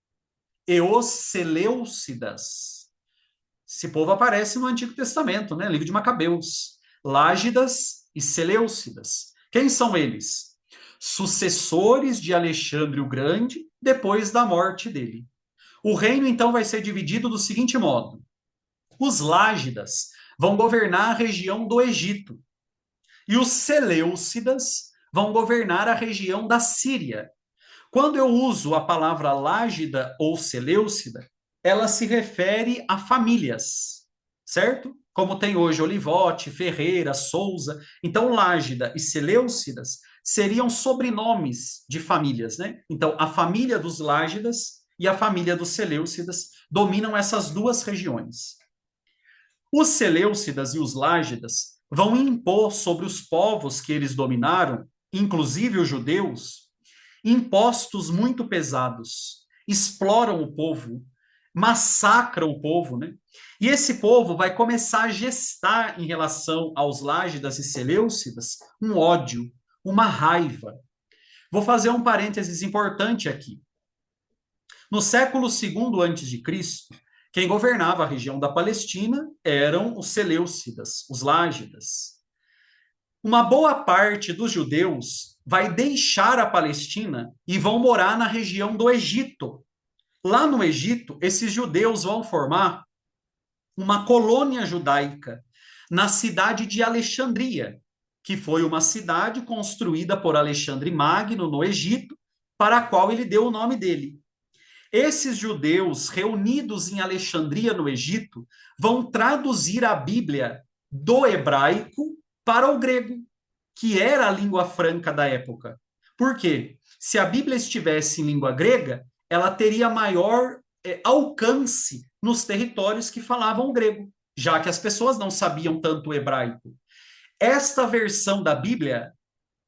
e os Seleucidas. Esse povo aparece no Antigo Testamento, né? Livro de Macabeus. Lágidas e Seleucidas. Quem são eles? Sucessores de Alexandre o Grande depois da morte dele. O reino, então, vai ser dividido do seguinte modo: os Lágidas vão governar a região do Egito e os Seleucidas vão governar a região da Síria. Quando eu uso a palavra Lágida ou Seleucida, ela se refere a famílias, certo? Como tem hoje Olivote, Ferreira, Souza. Então, Lágida e Seleucidas seriam sobrenomes de famílias, né? Então, a família dos Lágidas e a família dos Seleucidas dominam essas duas regiões. Os Seleucidas e os Lágidas vão impor sobre os povos que eles dominaram, inclusive os judeus, impostos muito pesados, exploram o povo, massacram o povo, né? E esse povo vai começar a gestar em relação aos Lágidas e Seleucidas um ódio, uma raiva. Vou fazer um parênteses importante aqui. No século II a.C., quem governava a região da Palestina eram os Seleucidas, os Lágidas. Uma boa parte dos judeus vai deixar a Palestina e vão morar na região do Egito. Lá no Egito, esses judeus vão formar uma colônia judaica. na cidade de Alexandria, que foi uma cidade construída por Alexandre Magno no Egito, para a qual ele deu o nome dele. Esses judeus reunidos em Alexandria, no Egito, vão traduzir a Bíblia do hebraico para o grego, que era a língua franca da época. Por quê? Se a Bíblia estivesse em língua grega, ela teria maior alcance nos territórios que falavam grego, já que as pessoas não sabiam tanto o hebraico. Esta versão da Bíblia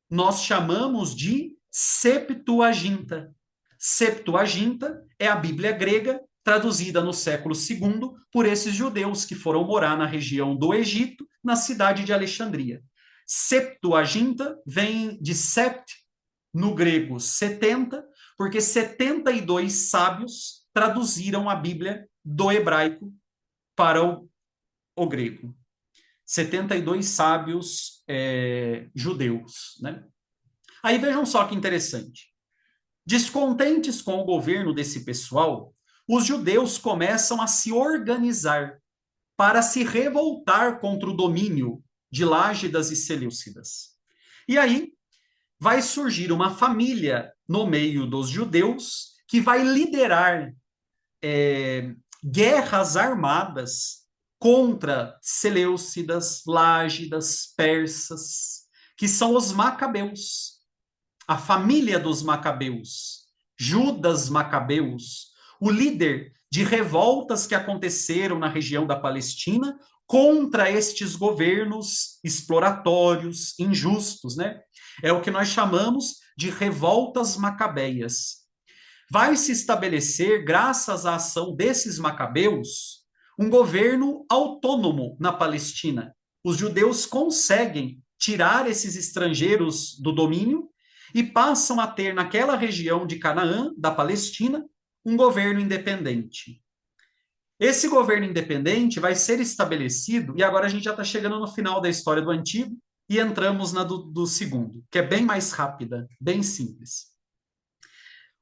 nós chamamos de Septuaginta. Septuaginta é a Bíblia grega traduzida no século II por esses judeus que foram morar na região do Egito, na cidade de Alexandria. Septuaginta vem de sept, no grego 70, porque 72 sábios traduziram a Bíblia do hebraico para o grego. 72 sábios judeus, né? Aí vejam só que interessante. Descontentes com o governo desse pessoal, os judeus começam a se organizar para se revoltar contra o domínio de Lágidas e Seleucidas. E aí vai surgir uma família no meio dos judeus que vai liderar guerras armadas contra Seleucidas, Lágidas, persas, que são os macabeus, a família dos macabeus, Judas Macabeus, o líder de revoltas que aconteceram na região da Palestina contra estes governos exploratórios, injustos, né? É o que nós chamamos de revoltas macabeias. Vai se estabelecer, graças à ação desses macabeus, um governo autônomo na Palestina. Os judeus conseguem tirar esses estrangeiros do domínio e passam a ter naquela região de Canaã, da Palestina, um governo independente. Esse governo independente vai ser estabelecido, e agora a gente já está chegando no final da história do Antigo, e entramos na do Segundo, que é bem mais rápida, bem simples.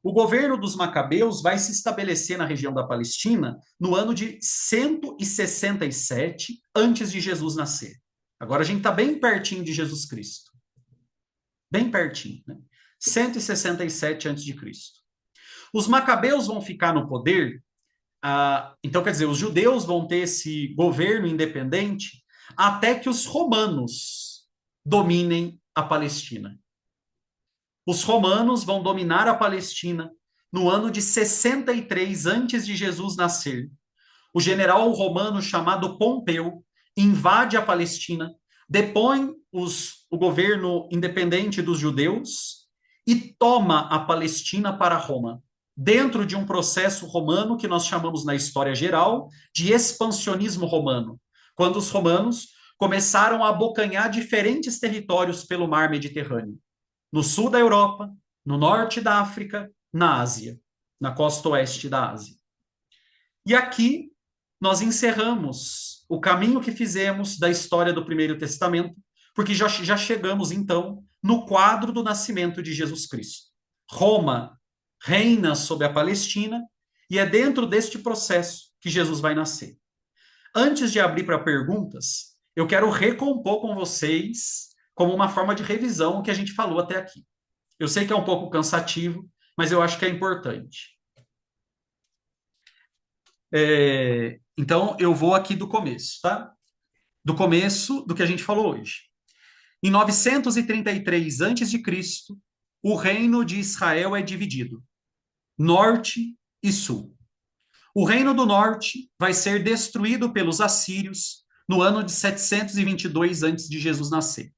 O governo dos Macabeus vai se estabelecer na região da Palestina no ano de 167 antes de Jesus nascer. Agora a gente está bem pertinho de Jesus Cristo. Bem pertinho, né? 167 antes de Cristo. Os Macabeus vão ficar no poder, então quer dizer, os judeus vão ter esse governo independente até que os romanos dominem a Palestina. Os romanos vão dominar a Palestina no ano de 63 antes de Jesus nascer. O general romano chamado Pompeu invade a Palestina, depõe o governo independente dos judeus e toma a Palestina para Roma, dentro de um processo romano que nós chamamos na história geral de expansionismo romano, quando os romanos começaram a abocanhar diferentes territórios pelo mar Mediterrâneo, no sul da Europa, no norte da África, na Ásia, na costa oeste da Ásia. E aqui nós encerramos o caminho que fizemos da história do Primeiro Testamento, porque já chegamos, então, no quadro do nascimento de Jesus Cristo. Roma reina sobre a Palestina e é dentro deste processo que Jesus vai nascer. Antes de abrir para perguntas, eu quero recompor com vocês, como uma forma de revisão, o que a gente falou até aqui. Eu sei que é um pouco cansativo, mas eu acho que é importante. Então, eu vou aqui do começo, tá? Do começo do que a gente falou hoje. Em 933 a.C., o reino de Israel é dividido, norte e sul. O reino do norte vai ser destruído pelos assírios no ano de 722 antes de Jesus nascer.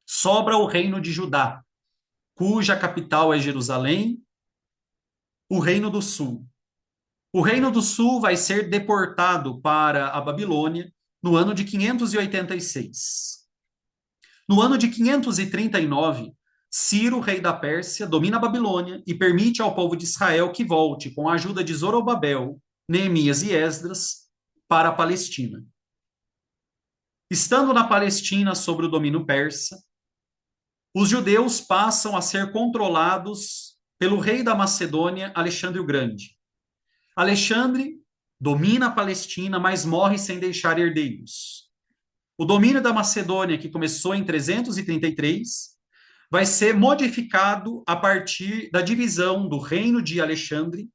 Sobra o reino de Judá, cuja capital é Jerusalém, o reino do sul. O reino do sul vai ser deportado para a Babilônia no ano de 586. No ano de 539, Ciro, rei da Pérsia, domina a Babilônia e permite ao povo de Israel que volte, com a ajuda de Zorobabel, Neemias e Esdras, para a Palestina. Estando na Palestina sob o domínio persa, os judeus passam a ser controlados pelo rei da Macedônia, Alexandre o Grande. Alexandre domina a Palestina, mas morre sem deixar herdeiros. O domínio da Macedônia, que começou em 333, vai ser modificado a partir da divisão do reino de Alexandre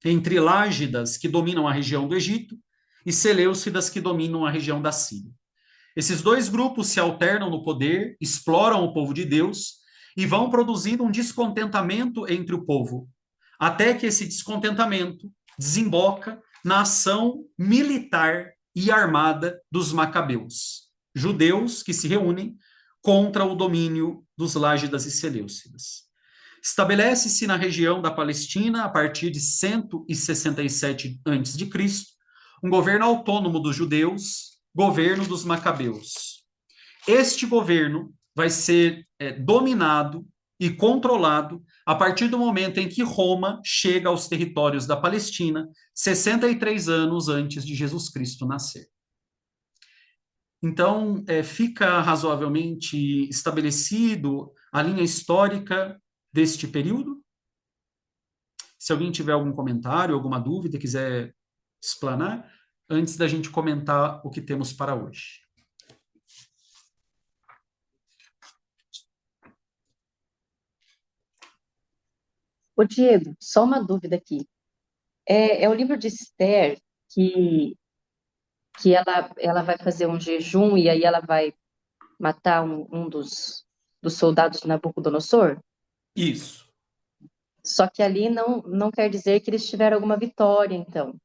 entre Lágidas, que dominam a região do Egito, e Seleucidas, que dominam a região da Síria. Esses dois grupos se alternam no poder, exploram o povo de Deus e vão produzindo um descontentamento entre o povo, até que esse descontentamento desemboca na ação militar e armada dos macabeus, judeus que se reúnem contra o domínio dos Lágidas e Seleucidas. Estabelece-se na região da Palestina, a partir de 167 a.C., um governo autônomo dos judeus, governo dos macabeus. Este governo vai ser dominado e controlado a partir do momento em que Roma chega aos territórios da Palestina, 63 anos antes de Jesus Cristo nascer. Então, fica razoavelmente estabelecido a linha histórica deste período. Se alguém tiver algum comentário, alguma dúvida, quiser explanar, antes da gente comentar o que temos para hoje. Ô, Diego, só uma dúvida aqui. É o livro de Esther que, que ela vai fazer um jejum e aí ela vai matar um dos soldados de Nabucodonosor? Isso. Só que ali não quer dizer que eles tiveram alguma vitória, então.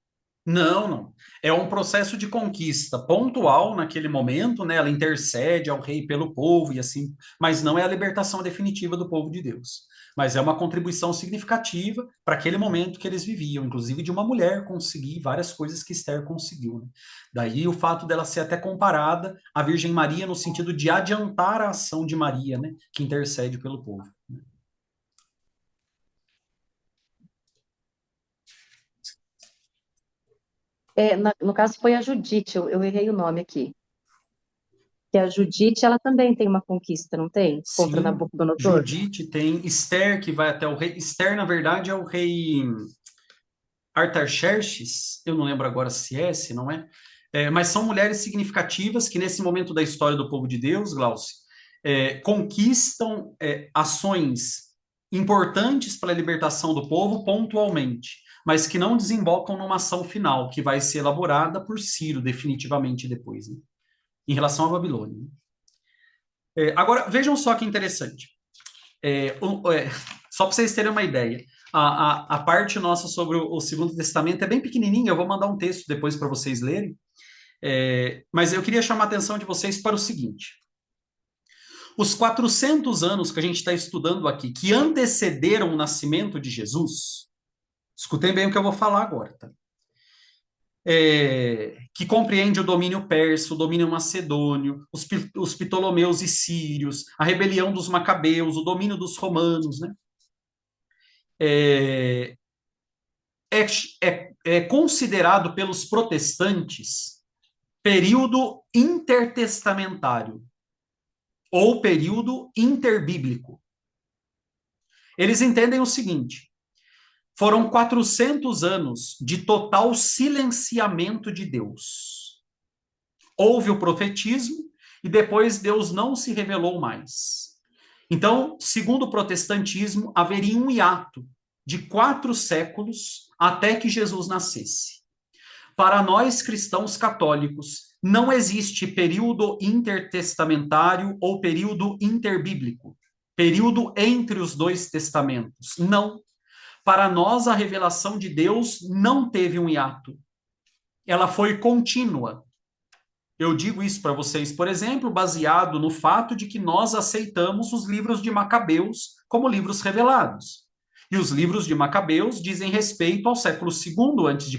Não, não. É um processo de conquista pontual naquele momento, né? Ela intercede ao rei pelo povo e assim, mas não é a libertação definitiva do povo de Deus. Mas é uma contribuição significativa para aquele momento que eles viviam, inclusive de uma mulher conseguir várias coisas que Esther conseguiu, né? Daí o fato dela ser até comparada à Virgem Maria no sentido de adiantar a ação de Maria, né? Que intercede pelo povo. No caso foi a Judite, eu errei o nome aqui. Que a Judite, ela também tem uma conquista, não tem? Contra Sim, Nabucodonosor? Judite tem Esther que vai até o rei. Esther, na verdade, é o rei Artaxerxes, eu não lembro agora se não é? Mas são mulheres significativas que, nesse momento da história do povo de Deus, Glaucio, conquistam ações importantes para a libertação do povo pontualmente, mas que não desembocam numa ação final, que vai ser elaborada por Ciro definitivamente depois, né? Em relação à Babilônia. Agora, vejam só que interessante. Só para vocês terem uma ideia, a parte nossa sobre o Segundo Testamento é bem pequenininha, eu vou mandar um texto depois para vocês lerem, mas eu queria chamar a atenção de vocês para o seguinte. Os 400 anos que a gente está estudando aqui, que antecederam o nascimento de Jesus, escutem bem o que eu vou falar agora, tá? Que compreende o domínio persa, o domínio macedônio, os ptolomeus e sírios, a rebelião dos macabeus, o domínio dos romanos, né? É considerado pelos protestantes período intertestamentário ou período interbíblico. Eles entendem o seguinte: foram 400 anos de total silenciamento de Deus. Houve o profetismo e depois Deus não se revelou mais. Então, segundo o protestantismo, haveria um hiato de 4 séculos até que Jesus nascesse. Para nós cristãos católicos, não existe período intertestamentário ou período interbíblico, período entre os dois testamentos. Não. Para nós, a revelação de Deus não teve um hiato. Ela foi contínua. Eu digo isso para vocês, por exemplo, baseado no fato de que nós aceitamos os livros de Macabeus como livros revelados. E os livros de Macabeus dizem respeito ao século II a.C.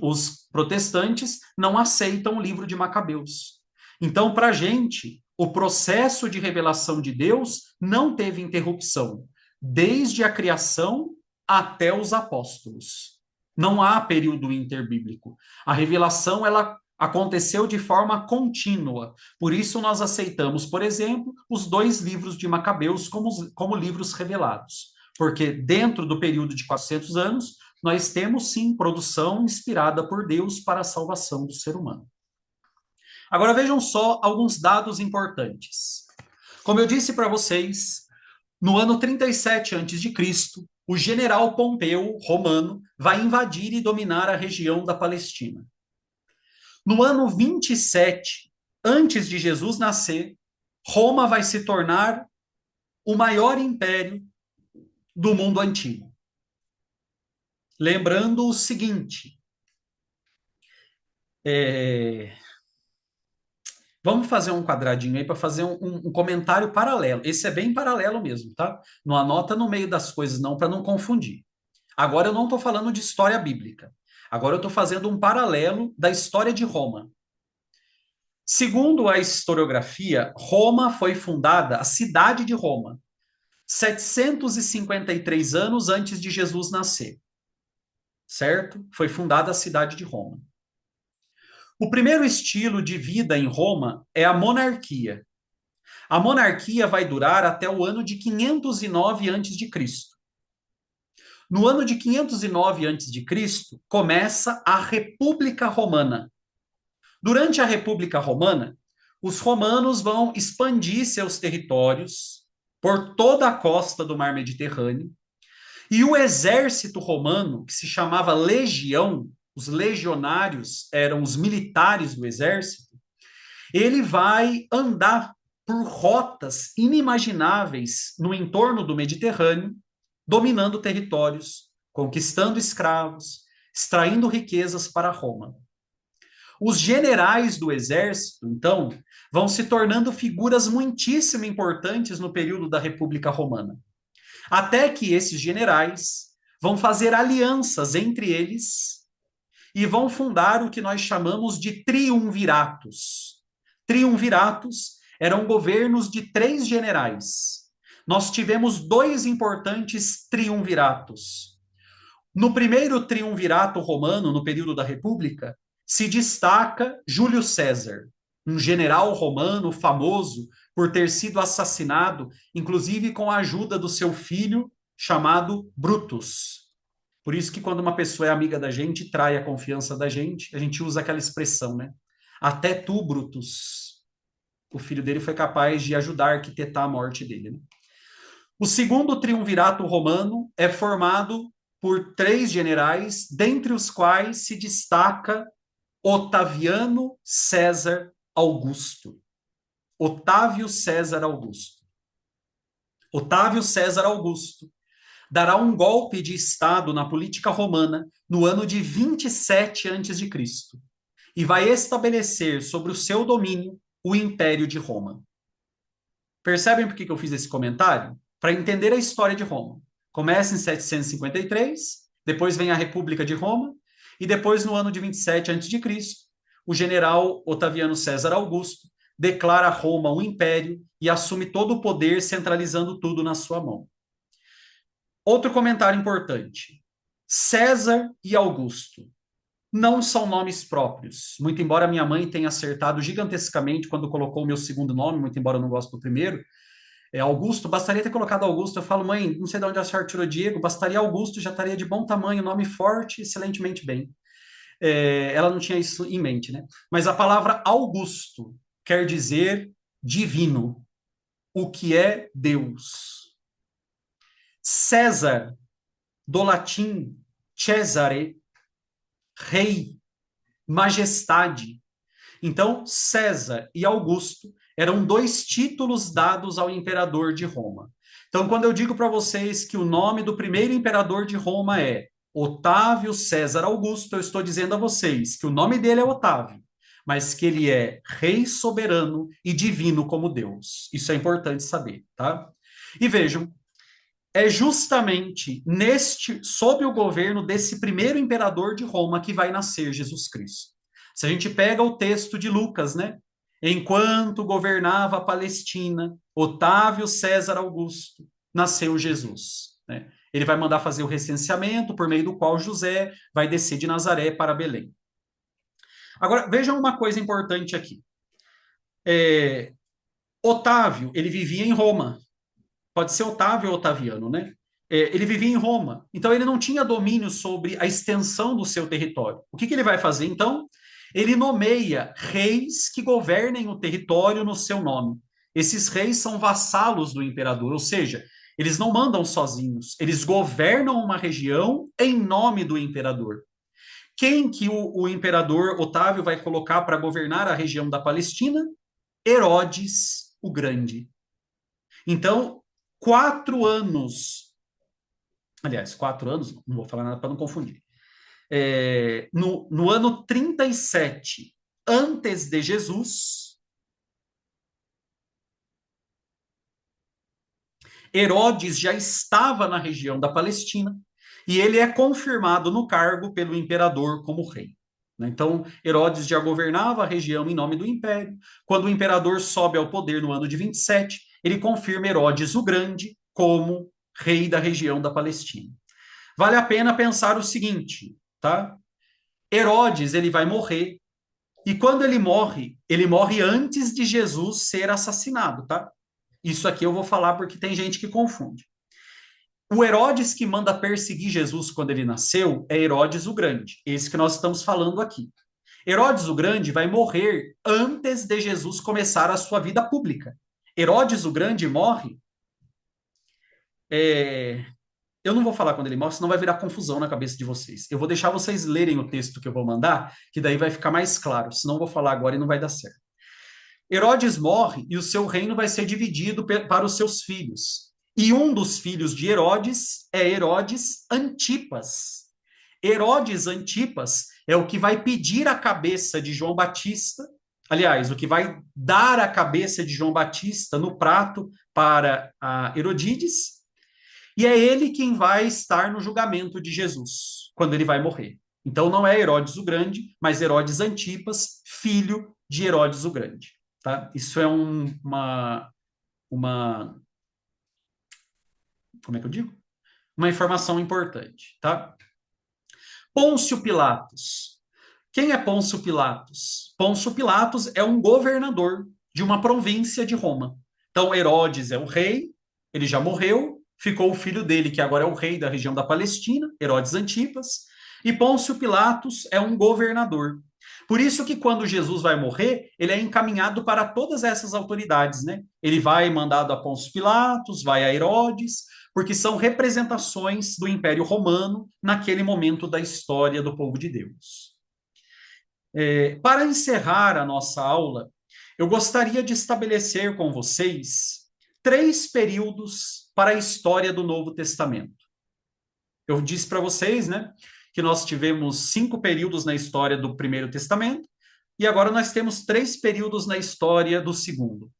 Os protestantes não aceitam o livro de Macabeus. Então, para a gente, o processo de revelação de Deus não teve interrupção, desde a criação até os apóstolos. Não há período interbíblico. A revelação, ela aconteceu de forma contínua. Por isso, nós aceitamos, por exemplo, os 2 livros de Macabeus como livros revelados. Porque dentro do período de 400 anos, nós temos, sim, produção inspirada por Deus para a salvação do ser humano. Agora vejam só alguns dados importantes. Como eu disse para vocês, no ano 37 a.C., o general Pompeu, romano, vai invadir e dominar a região da Palestina. No ano 27 antes de Jesus nascer, Roma vai se tornar o maior império do mundo antigo. Lembrando o seguinte, vamos fazer um quadradinho aí para fazer um comentário paralelo. Esse é bem paralelo mesmo, tá? Não anota no meio das coisas não, para não confundir. Agora eu não estou falando de história bíblica. Agora eu estou fazendo um paralelo da história de Roma. Segundo a historiografia, Roma foi fundada, a cidade de Roma, 753 anos antes de Jesus nascer. Certo? Foi fundada a cidade de Roma. O primeiro estilo de vida em Roma é a monarquia. A monarquia vai durar até o ano de 509 a.C. No ano de 509 a.C., começa a República Romana. Durante a República Romana, os romanos vão expandir seus territórios por toda a costa do Mar Mediterrâneo, e o exército romano, que se chamava legião, os legionários eram os militares do exército, ele vai andar por rotas inimagináveis no entorno do Mediterrâneo, dominando territórios, conquistando escravos, extraindo riquezas para Roma. Os generais do exército, então, vão se tornando figuras muitíssimo importantes no período da República Romana. Até que esses generais vão fazer alianças entre eles e vão fundar o que nós chamamos de triunviratos. Triunviratos eram governos de 3 generais. Nós tivemos 2 importantes triunviratos. No primeiro triunvirato romano, no período da República, se destaca Júlio César, um general romano famoso por ter sido assassinado, inclusive com a ajuda do seu filho, chamado Brutus. Por isso que quando uma pessoa é amiga da gente, trai a confiança da gente, a gente usa aquela expressão, né? Até tu, Brutus. O filho dele foi capaz de ajudar a arquitetar a morte dele, né? O segundo triunvirato romano é formado por 3 generais, dentre os quais se destaca Otaviano César Augusto. Otávio César Augusto. Otávio César Augusto dará um golpe de Estado na política romana no ano de 27 a.C. e vai estabelecer sobre o seu domínio o Império de Roma. Percebem por que eu fiz esse comentário? Para entender a história de Roma. Começa em 753, depois vem a República de Roma, e depois, no ano de 27 a.C., o general Otaviano César Augusto declara Roma um império e assume todo o poder, centralizando tudo na sua mão. Outro comentário importante. César e Augusto não são nomes próprios. Muito embora minha mãe tenha acertado gigantescamente quando colocou o meu segundo nome, muito embora eu não goste do primeiro, Augusto, bastaria ter colocado Augusto. Eu falo, mãe, não sei de onde a senhora tirou Diego, bastaria Augusto, já estaria de bom tamanho, nome forte, excelentemente bem. Ela não tinha isso em mente, né? Mas a palavra Augusto quer dizer divino, o que é Deus. César, do latim Cesare, rei, majestade. Então, César e Augusto eram 2 títulos dados ao imperador de Roma. Então, quando eu digo para vocês que o nome do primeiro imperador de Roma é Otávio César Augusto, eu estou dizendo a vocês que o nome dele é Otávio, mas que ele é rei soberano e divino como Deus. Isso é importante saber, tá? E vejam, é justamente sob o governo desse primeiro imperador de Roma que vai nascer Jesus Cristo. Se a gente pega o texto de Lucas, né? Enquanto governava a Palestina, Otávio César Augusto, nasceu Jesus, né? Ele vai mandar fazer o recenseamento, por meio do qual José vai descer de Nazaré para Belém. Agora, vejam uma coisa importante aqui. Otávio, ele vivia em Roma. Pode ser Otávio ou Otaviano, né? Ele vivia em Roma. Então, ele não tinha domínio sobre a extensão do seu território. O que ele vai fazer, então? ele nomeia reis que governem o território no seu nome. Esses reis são vassalos do imperador, ou seja, eles não mandam sozinhos, eles governam uma região em nome do imperador. Quem que o imperador Otávio vai colocar para governar a região da Palestina? Herodes o Grande. Então, 4 anos, aliás, 4 anos, não vou falar nada para não confundir. No ano 37 antes de Jesus, Herodes já estava na região da Palestina e ele é confirmado no cargo pelo imperador como rei. Então, Herodes já governava a região em nome do império. Quando o imperador sobe ao poder no ano de 27, ele confirma Herodes o Grande como rei da região da Palestina. Vale a pena pensar o seguinte, tá? Herodes, ele vai morrer, e quando ele morre antes de Jesus ser assassinado, tá? Isso aqui eu vou falar porque tem gente que confunde. O Herodes que manda perseguir Jesus quando ele nasceu é Herodes o Grande, esse que nós estamos falando aqui. Herodes o Grande vai morrer antes de Jesus começar a sua vida pública. Herodes o Grande morre. Eu não vou falar quando ele morre, senão vai virar confusão na cabeça de vocês. Eu vou deixar vocês lerem o texto que eu vou mandar, que daí vai ficar mais claro. Senão eu vou falar agora e não vai dar certo. Herodes morre e o seu reino vai ser dividido para os seus filhos. E um dos filhos de Herodes é Herodes Antipas. Herodes Antipas é o que vai pedir a cabeça de João Batista, aliás, o que vai dar a cabeça de João Batista no prato para Herodíades, e é ele quem vai estar no julgamento de Jesus, quando ele vai morrer. Então não é Herodes o Grande, mas Herodes Antipas, filho de Herodes o Grande. Tá? Isso é uma como é que eu digo? Uma informação importante, tá? Pôncio Pilatos. Quem é Pôncio Pilatos? Pôncio Pilatos é um governador de uma província de Roma. Então, Herodes é o rei, ele já morreu, ficou o filho dele, que agora é o rei da região da Palestina, Herodes Antipas, e Pôncio Pilatos é um governador. Por isso que quando Jesus vai morrer, ele é encaminhado para todas essas autoridades, né? Ele vai mandado a Pôncio Pilatos, vai a Herodes, porque são representações do Império Romano naquele momento da história do povo de Deus. Para encerrar a nossa aula, eu gostaria de estabelecer com vocês 3 períodos para a história do Novo Testamento. Eu disse para vocês, né, que nós tivemos 5 períodos na história do Primeiro Testamento, e agora nós temos 3 períodos na história do Segundo.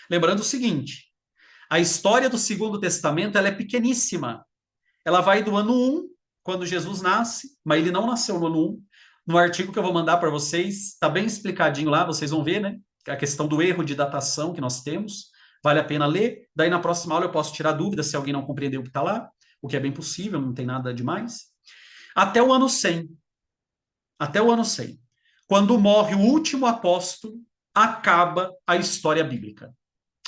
Lembrando o seguinte, a história do Segundo Testamento ela é pequeníssima. Ela vai do ano 1, quando Jesus nasce, mas ele não nasceu no ano 1. No artigo que eu vou mandar para vocês, está bem explicadinho lá, vocês vão ver, né? A questão do erro de datação que nós temos. Vale a pena ler. Daí na próxima aula eu posso tirar dúvidas se alguém não compreendeu o que está lá, o que é bem possível, não tem nada demais. Até o ano 100. Até o ano 100. Quando morre o último apóstolo, acaba a história bíblica.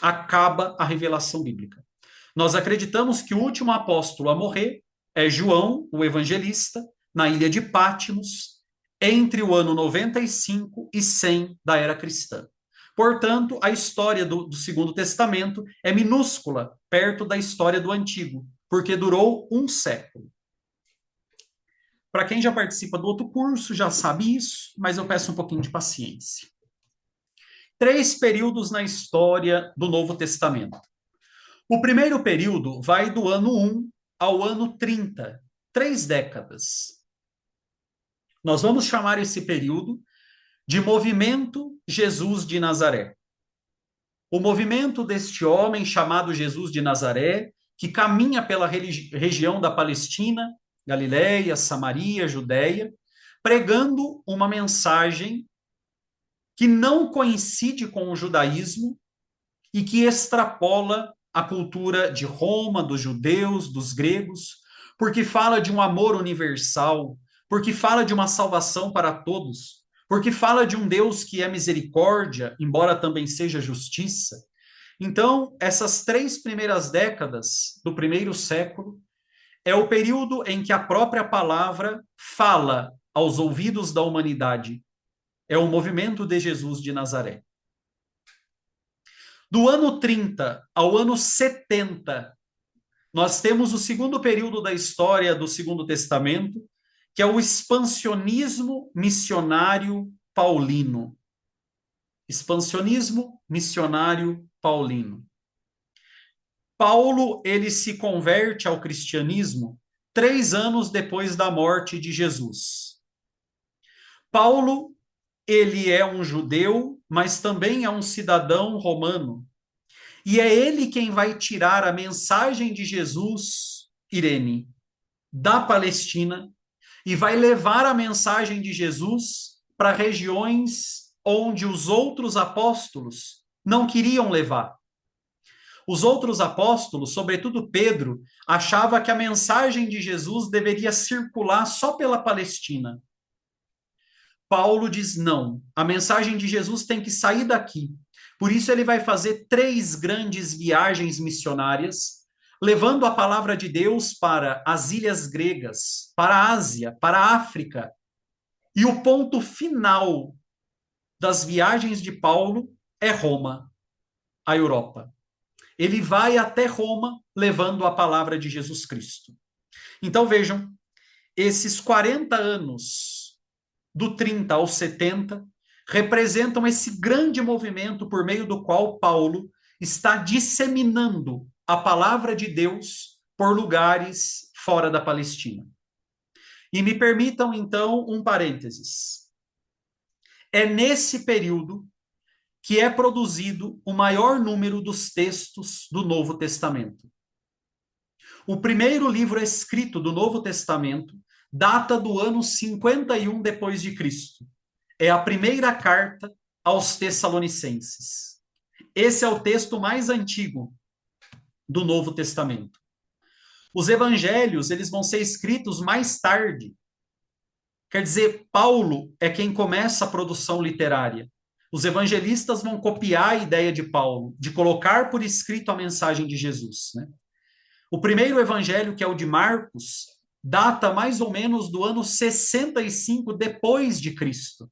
Acaba a revelação bíblica. Nós acreditamos que o último apóstolo a morrer é João, o evangelista, na ilha de Patmos, entre o ano 95 e 100 da era cristã. Portanto, a história do Segundo Testamento é minúscula perto da história do Antigo, porque durou 1 século. Para quem já participa do outro curso, já sabe isso, mas eu peço um pouquinho de paciência. 3 períodos na história do Novo Testamento. O primeiro período vai do ano 1 ao ano 30, 3 décadas. Nós vamos chamar esse período de Movimento Jesus de Nazaré. O movimento deste homem chamado Jesus de Nazaré, que caminha pela região da Palestina, Galiléia, Samaria, Judéia, pregando uma mensagem que não coincide com o judaísmo e que extrapola a cultura de Roma, dos judeus, dos gregos, porque fala de um amor universal, porque fala de uma salvação para todos, porque fala de um Deus que é misericórdia, embora também seja justiça. Então, essas 3 primeiras décadas do primeiro século é o período em que a própria palavra fala aos ouvidos da humanidade é o movimento de Jesus de Nazaré. Do ano 30 ao ano 70, nós temos o segundo período da história do Segundo Testamento, que é o expansionismo missionário paulino. Expansionismo missionário paulino. Paulo, ele se converte ao cristianismo 3 anos depois da morte de Jesus. Paulo, ele é um judeu, mas também é um cidadão romano. E é ele quem vai tirar a mensagem de Jesus, Irene, da Palestina, e vai levar a mensagem de Jesus para regiões onde os outros apóstolos não queriam levar. Os outros apóstolos, sobretudo Pedro, achava que a mensagem de Jesus deveria circular só pela Palestina. Paulo diz não, a mensagem de Jesus tem que sair daqui. Por isso ele vai fazer 3 grandes viagens missionárias, levando a palavra de Deus para as ilhas gregas, para a Ásia, para a África. E o ponto final das viagens de Paulo é Roma, a Europa. Ele vai até Roma levando a palavra de Jesus Cristo. Então vejam, esses 40 anos, do 30 ao 70, representam esse grande movimento por meio do qual Paulo está disseminando a palavra de Deus por lugares fora da Palestina. E me permitam, então, um parênteses. É nesse período que é produzido o maior número dos textos do Novo Testamento. O primeiro livro escrito do Novo Testamento data do ano 51 depois de Cristo. É a primeira carta aos Tessalonicenses. Esse é o texto mais antigo do Novo Testamento. Os evangelhos, eles vão ser escritos mais tarde. Quer dizer, Paulo é quem começa a produção literária. Os evangelistas vão copiar a ideia de Paulo, de colocar por escrito a mensagem de Jesus, né? O primeiro evangelho, que é o de Marcos, data mais ou menos do ano 65 depois de Cristo.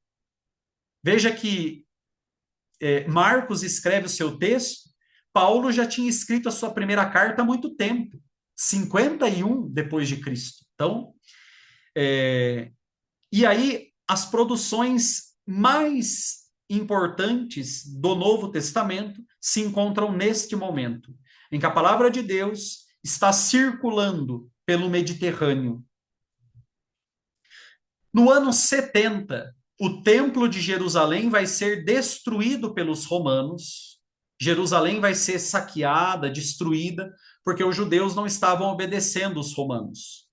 Veja que Marcos escreve o seu texto, Paulo já tinha escrito a sua primeira carta há muito tempo, 51 depois de Cristo. Então, e aí as produções mais importantes do Novo Testamento se encontram neste momento, em que a palavra de Deus está circulando pelo Mediterrâneo. No ano 70, o Templo de Jerusalém vai ser destruído pelos romanos. Jerusalém vai ser saqueada, destruída, porque os judeus não estavam obedecendo os romanos.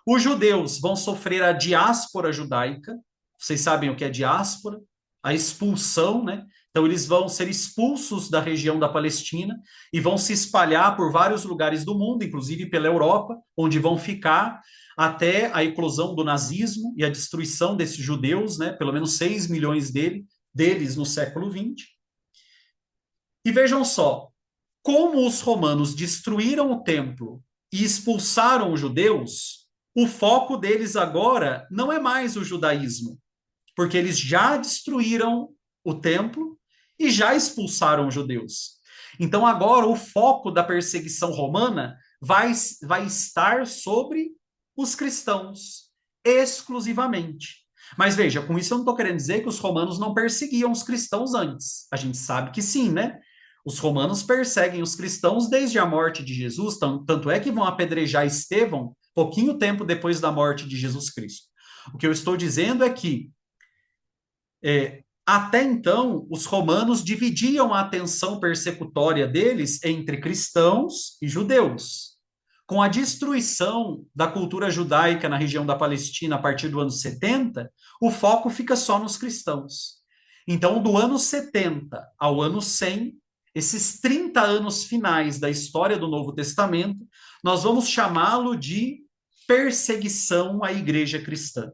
Os judeus vão sofrer a diáspora judaica. Vocês sabem o que é diáspora? A expulsão, né? Então, eles vão ser expulsos da região da Palestina e vão se espalhar por vários lugares do mundo, inclusive pela Europa, onde vão ficar até a eclosão do nazismo e a destruição desses judeus, né? Pelo menos 6 milhões deles no século XX. E vejam só, como os romanos destruíram o templo e expulsaram os judeus, o foco deles agora não é mais o judaísmo, porque eles já destruíram o templo e já expulsaram os judeus. Então, agora, o foco da perseguição romana vai estar sobre os cristãos, exclusivamente. Mas veja, com isso eu não estou querendo dizer que os romanos não perseguiam os cristãos antes. A gente sabe que sim, né? Os romanos perseguem os cristãos desde a morte de Jesus, tanto é que vão apedrejar Estevão pouquinho tempo depois da morte de Jesus Cristo. O que eu estou dizendo é que até então, os romanos dividiam a atenção persecutória deles entre cristãos e judeus. Com a destruição da cultura judaica na região da Palestina a partir do ano 70, o foco fica só nos cristãos. Então, do ano 70 ao ano 100, esses 30 anos finais da história do Novo Testamento, nós vamos chamá-lo de perseguição à igreja cristã.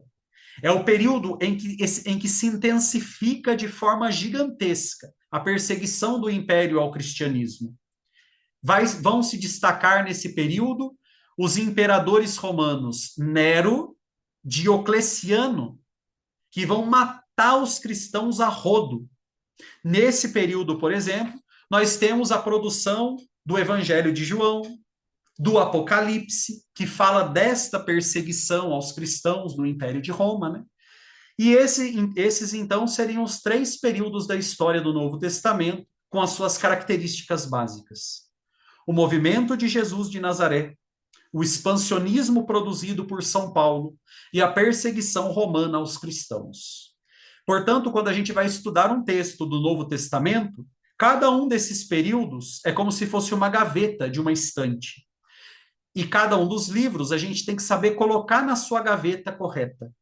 É o período em que se intensifica de forma gigantesca a perseguição do império ao cristianismo. Vão se destacar nesse período os imperadores romanos Nero, Diocleciano, que vão matar os cristãos a rodo. Nesse período, por exemplo, nós temos a produção do Evangelho de João, do Apocalipse, que fala desta perseguição aos cristãos no Império de Roma, né? E esses, então, seriam os 3 períodos da história do Novo Testamento, com as suas características básicas. O movimento de Jesus de Nazaré, o expansionismo produzido por São Paulo e a perseguição romana aos cristãos. Portanto, quando a gente vai estudar um texto do Novo Testamento, cada um desses períodos é como se fosse uma gaveta de uma estante. E cada um dos livros a gente tem que saber colocar na sua gaveta correta.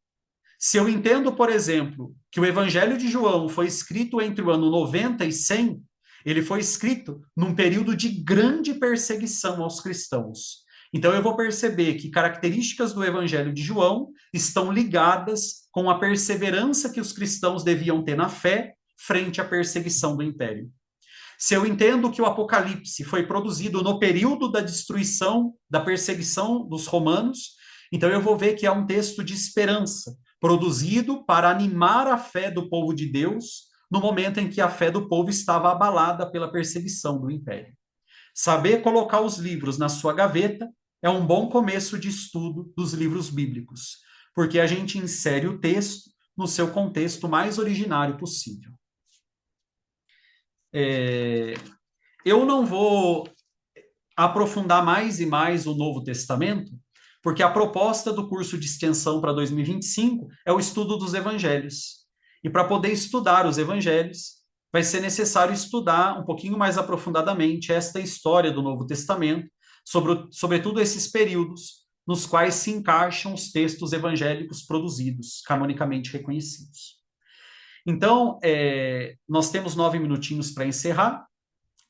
Se eu entendo, por exemplo, que o Evangelho de João foi escrito entre o ano 90 e 100, ele foi escrito num período de grande perseguição aos cristãos. Então eu vou perceber que características do Evangelho de João estão ligadas com a perseverança que os cristãos deviam ter na fé frente à perseguição do império. Se eu entendo que o Apocalipse foi produzido no período da destruição, da perseguição dos romanos, então eu vou ver que é um texto de esperança, produzido para animar a fé do povo de Deus no momento em que a fé do povo estava abalada pela perseguição do império. Saber colocar os livros na sua gaveta é um bom começo de estudo dos livros bíblicos, porque a gente insere o texto no seu contexto mais originário possível. Eu não vou aprofundar mais e mais o Novo Testamento, porque a proposta do curso de extensão para 2025 é o estudo dos evangelhos. E para poder estudar os evangelhos, vai ser necessário estudar um pouquinho mais aprofundadamente esta história do Novo Testamento, sobretudo esses períodos nos quais se encaixam os textos evangélicos produzidos, canonicamente reconhecidos. Então, nós temos 9 minutinhos para encerrar.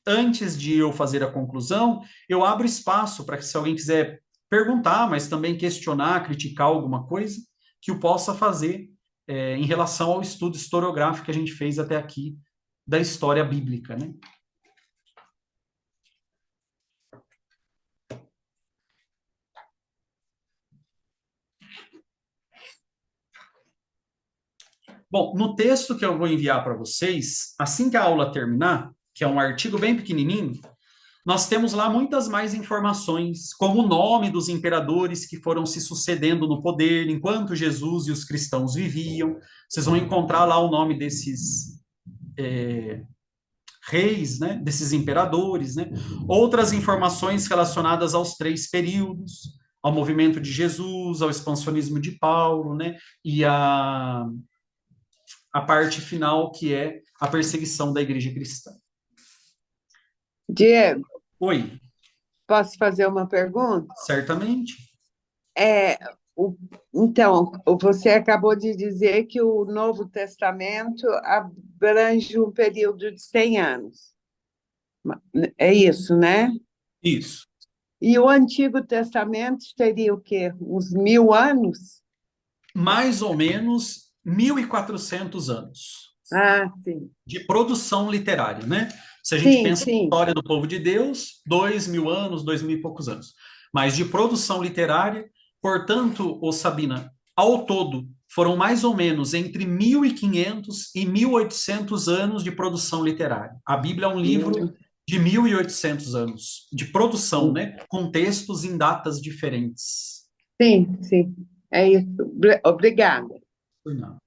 Antes de eu fazer a conclusão, eu abro espaço para que, se alguém quiser perguntar, mas também questionar, criticar alguma coisa, que o possa fazer em relação ao estudo historiográfico que a gente fez até aqui da história bíblica, né? Bom, no texto que eu vou enviar para vocês, assim que a aula terminar, que é um artigo bem pequenininho, nós temos lá muitas mais informações, como o nome dos imperadores que foram se sucedendo no poder enquanto Jesus e os cristãos viviam. Vocês vão encontrar lá o nome desses reis, né, desses imperadores, né? Outras informações relacionadas aos 3 períodos, ao movimento de Jesus, ao expansionismo de Paulo, né? E a parte final, que é a perseguição da igreja cristã. Diego, Oi, posso fazer uma pergunta? certamente. É, então, você acabou de dizer que o Novo Testamento abrange um período de 100 anos. É isso, né? Isso. E o Antigo Testamento seria o quê? Uns 1000 anos? Mais ou menos 1.400 anos Ah, sim. de produção literária, né? Se a gente pensa na Sim. história do povo de Deus, 2.000 anos, 2.000 e poucos anos. Mas de produção literária, portanto, Sabina, ao todo, foram mais ou menos entre 1.500 e 1.800 anos de produção literária. A Bíblia é um livro de 1.800 anos de produção, né? Com textos em datas diferentes. Sim, sim. É isso. Obrigada. Não.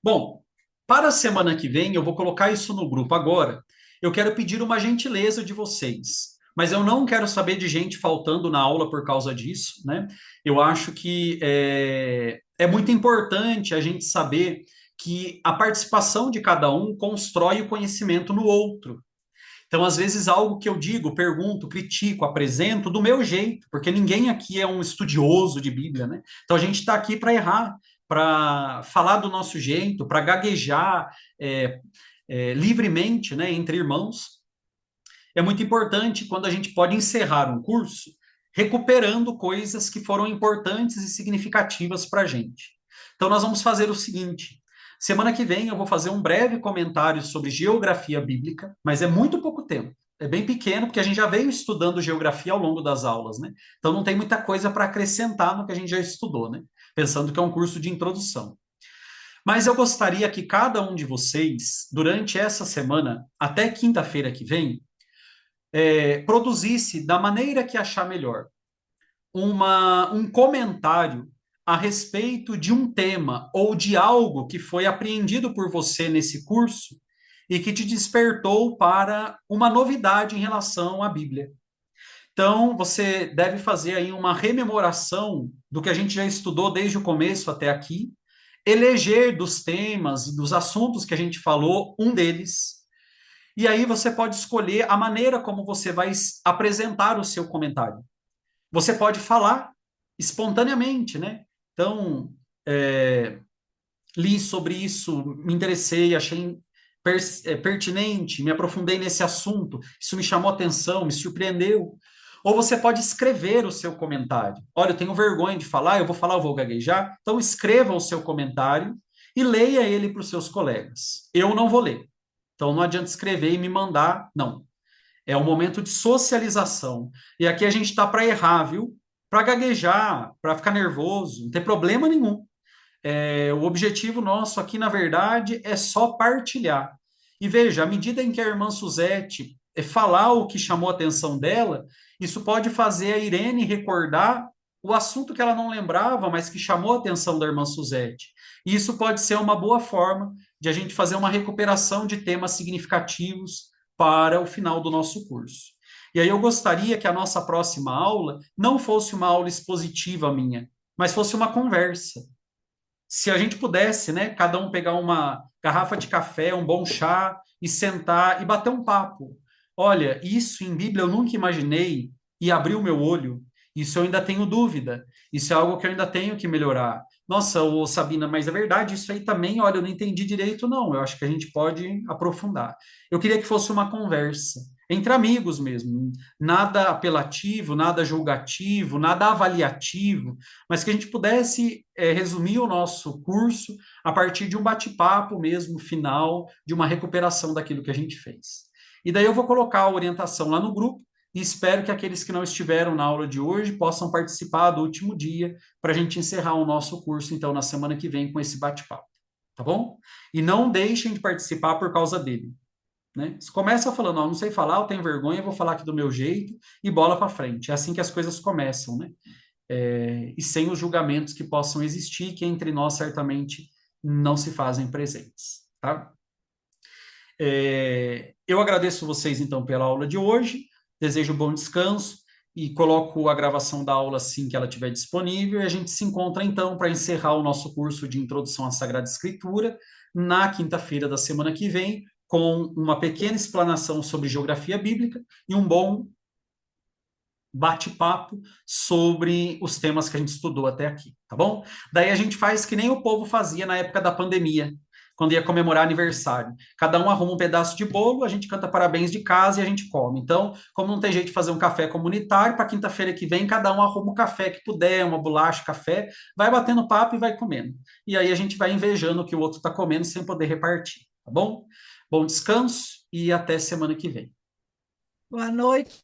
Bom, para a semana que vem, eu vou colocar isso no grupo agora. Eu quero pedir uma gentileza de vocês, mas eu não quero saber de gente faltando na aula por causa disso, né? Eu acho que é muito importante a gente saber que a participação de cada um constrói o conhecimento no outro. Então, às vezes, algo que eu digo, pergunto, critico, apresento do meu jeito, porque ninguém aqui é um estudioso de Bíblia, né? Então, a gente está aqui para errar, para falar do nosso jeito, para gaguejar livremente, né, entre irmãos. É muito importante quando a gente pode encerrar um curso recuperando coisas que foram importantes e significativas para a gente. Então, nós vamos fazer o seguinte: Semana que vem eu vou fazer um breve comentário sobre geografia bíblica, mas é muito pouco tempo. É bem pequeno, porque a gente já veio estudando geografia ao longo das aulas, né? Então não tem muita coisa para acrescentar no que a gente já estudou, né? Pensando que é um curso de introdução. Mas eu gostaria que cada um de vocês, durante essa semana, até quinta-feira que vem, produzisse, da maneira que achar melhor, um comentário a respeito de um tema ou de algo que foi apreendido por você nesse curso e que te despertou para uma novidade em relação à Bíblia. Então, você deve fazer aí uma rememoração do que a gente já estudou desde o começo até aqui, eleger dos temas e dos assuntos que a gente falou um deles, e aí você pode escolher a maneira como você vai apresentar o seu comentário. Você pode falar espontaneamente, né? Então, li sobre isso, me interessei, achei pertinente, me aprofundei nesse assunto, isso me chamou atenção, me surpreendeu. Ou você pode escrever o seu comentário. Olha, eu tenho vergonha de falar, eu vou gaguejar. Então, escreva o seu comentário e leia ele para os seus colegas. Eu não vou ler. Então, não adianta escrever e me mandar, não. É um momento de socialização. E aqui a gente está para errar, viu? Para gaguejar, para ficar nervoso, não tem problema nenhum. O objetivo nosso aqui, na verdade, é só partilhar. E veja, à medida em que a irmã Suzete falar o que chamou a atenção dela, isso pode fazer a Irene recordar o assunto que ela não lembrava, mas que chamou a atenção da irmã Suzete. E isso pode ser uma boa forma de a gente fazer uma recuperação de temas significativos para o final do nosso curso. E aí eu gostaria que a nossa próxima aula não fosse uma aula expositiva minha, mas fosse uma conversa. Se a gente pudesse, né, cada um pegar uma garrafa de café, um bom chá e sentar e bater um papo. Olha, isso em Bíblia eu nunca imaginei e abriu o meu olho. Isso eu ainda tenho dúvida. Isso é algo que eu ainda tenho que melhorar. Nossa, ô Sabina, mas é verdade, isso aí também, olha, eu não entendi direito, não. Eu acho que a gente pode aprofundar. Eu queria que fosse uma conversa entre amigos mesmo, nada apelativo, nada julgativo, nada avaliativo, mas que a gente pudesse resumir o nosso curso a partir de um bate-papo mesmo final, de uma recuperação daquilo que a gente fez. E daí eu vou colocar a orientação lá no grupo e espero que aqueles que não estiveram na aula de hoje possam participar do último dia para a gente encerrar o nosso curso, então, na semana que vem com esse bate-papo, tá bom? E não deixem de participar por causa dele. Né? Você começa falando, não sei falar, eu tenho vergonha, eu vou falar aqui do meu jeito e bola para frente. É assim que as coisas começam, né? E sem os julgamentos que possam existir, que entre nós certamente não se fazem presentes, tá? Eu agradeço vocês, então, pela aula de hoje, desejo bom descanso e coloco a gravação da aula assim que ela estiver disponível, e a gente se encontra, então, para encerrar o nosso curso de Introdução à Sagrada Escritura na quinta-feira da semana que vem, com uma pequena explanação sobre geografia bíblica e um bom bate-papo sobre os temas que a gente estudou até aqui, tá bom? Daí a gente faz que nem o povo fazia na época da pandemia, quando ia comemorar aniversário. Cada um arruma um pedaço de bolo, a gente canta parabéns de casa e a gente come. Então, como não tem jeito de fazer um café comunitário, para quinta-feira que vem, cada um arruma o café que puder, uma bolacha, café, vai batendo papo e vai comendo. E aí a gente vai invejando o que o outro está comendo sem poder repartir, tá bom? Bom descanso e até semana que vem. Boa noite.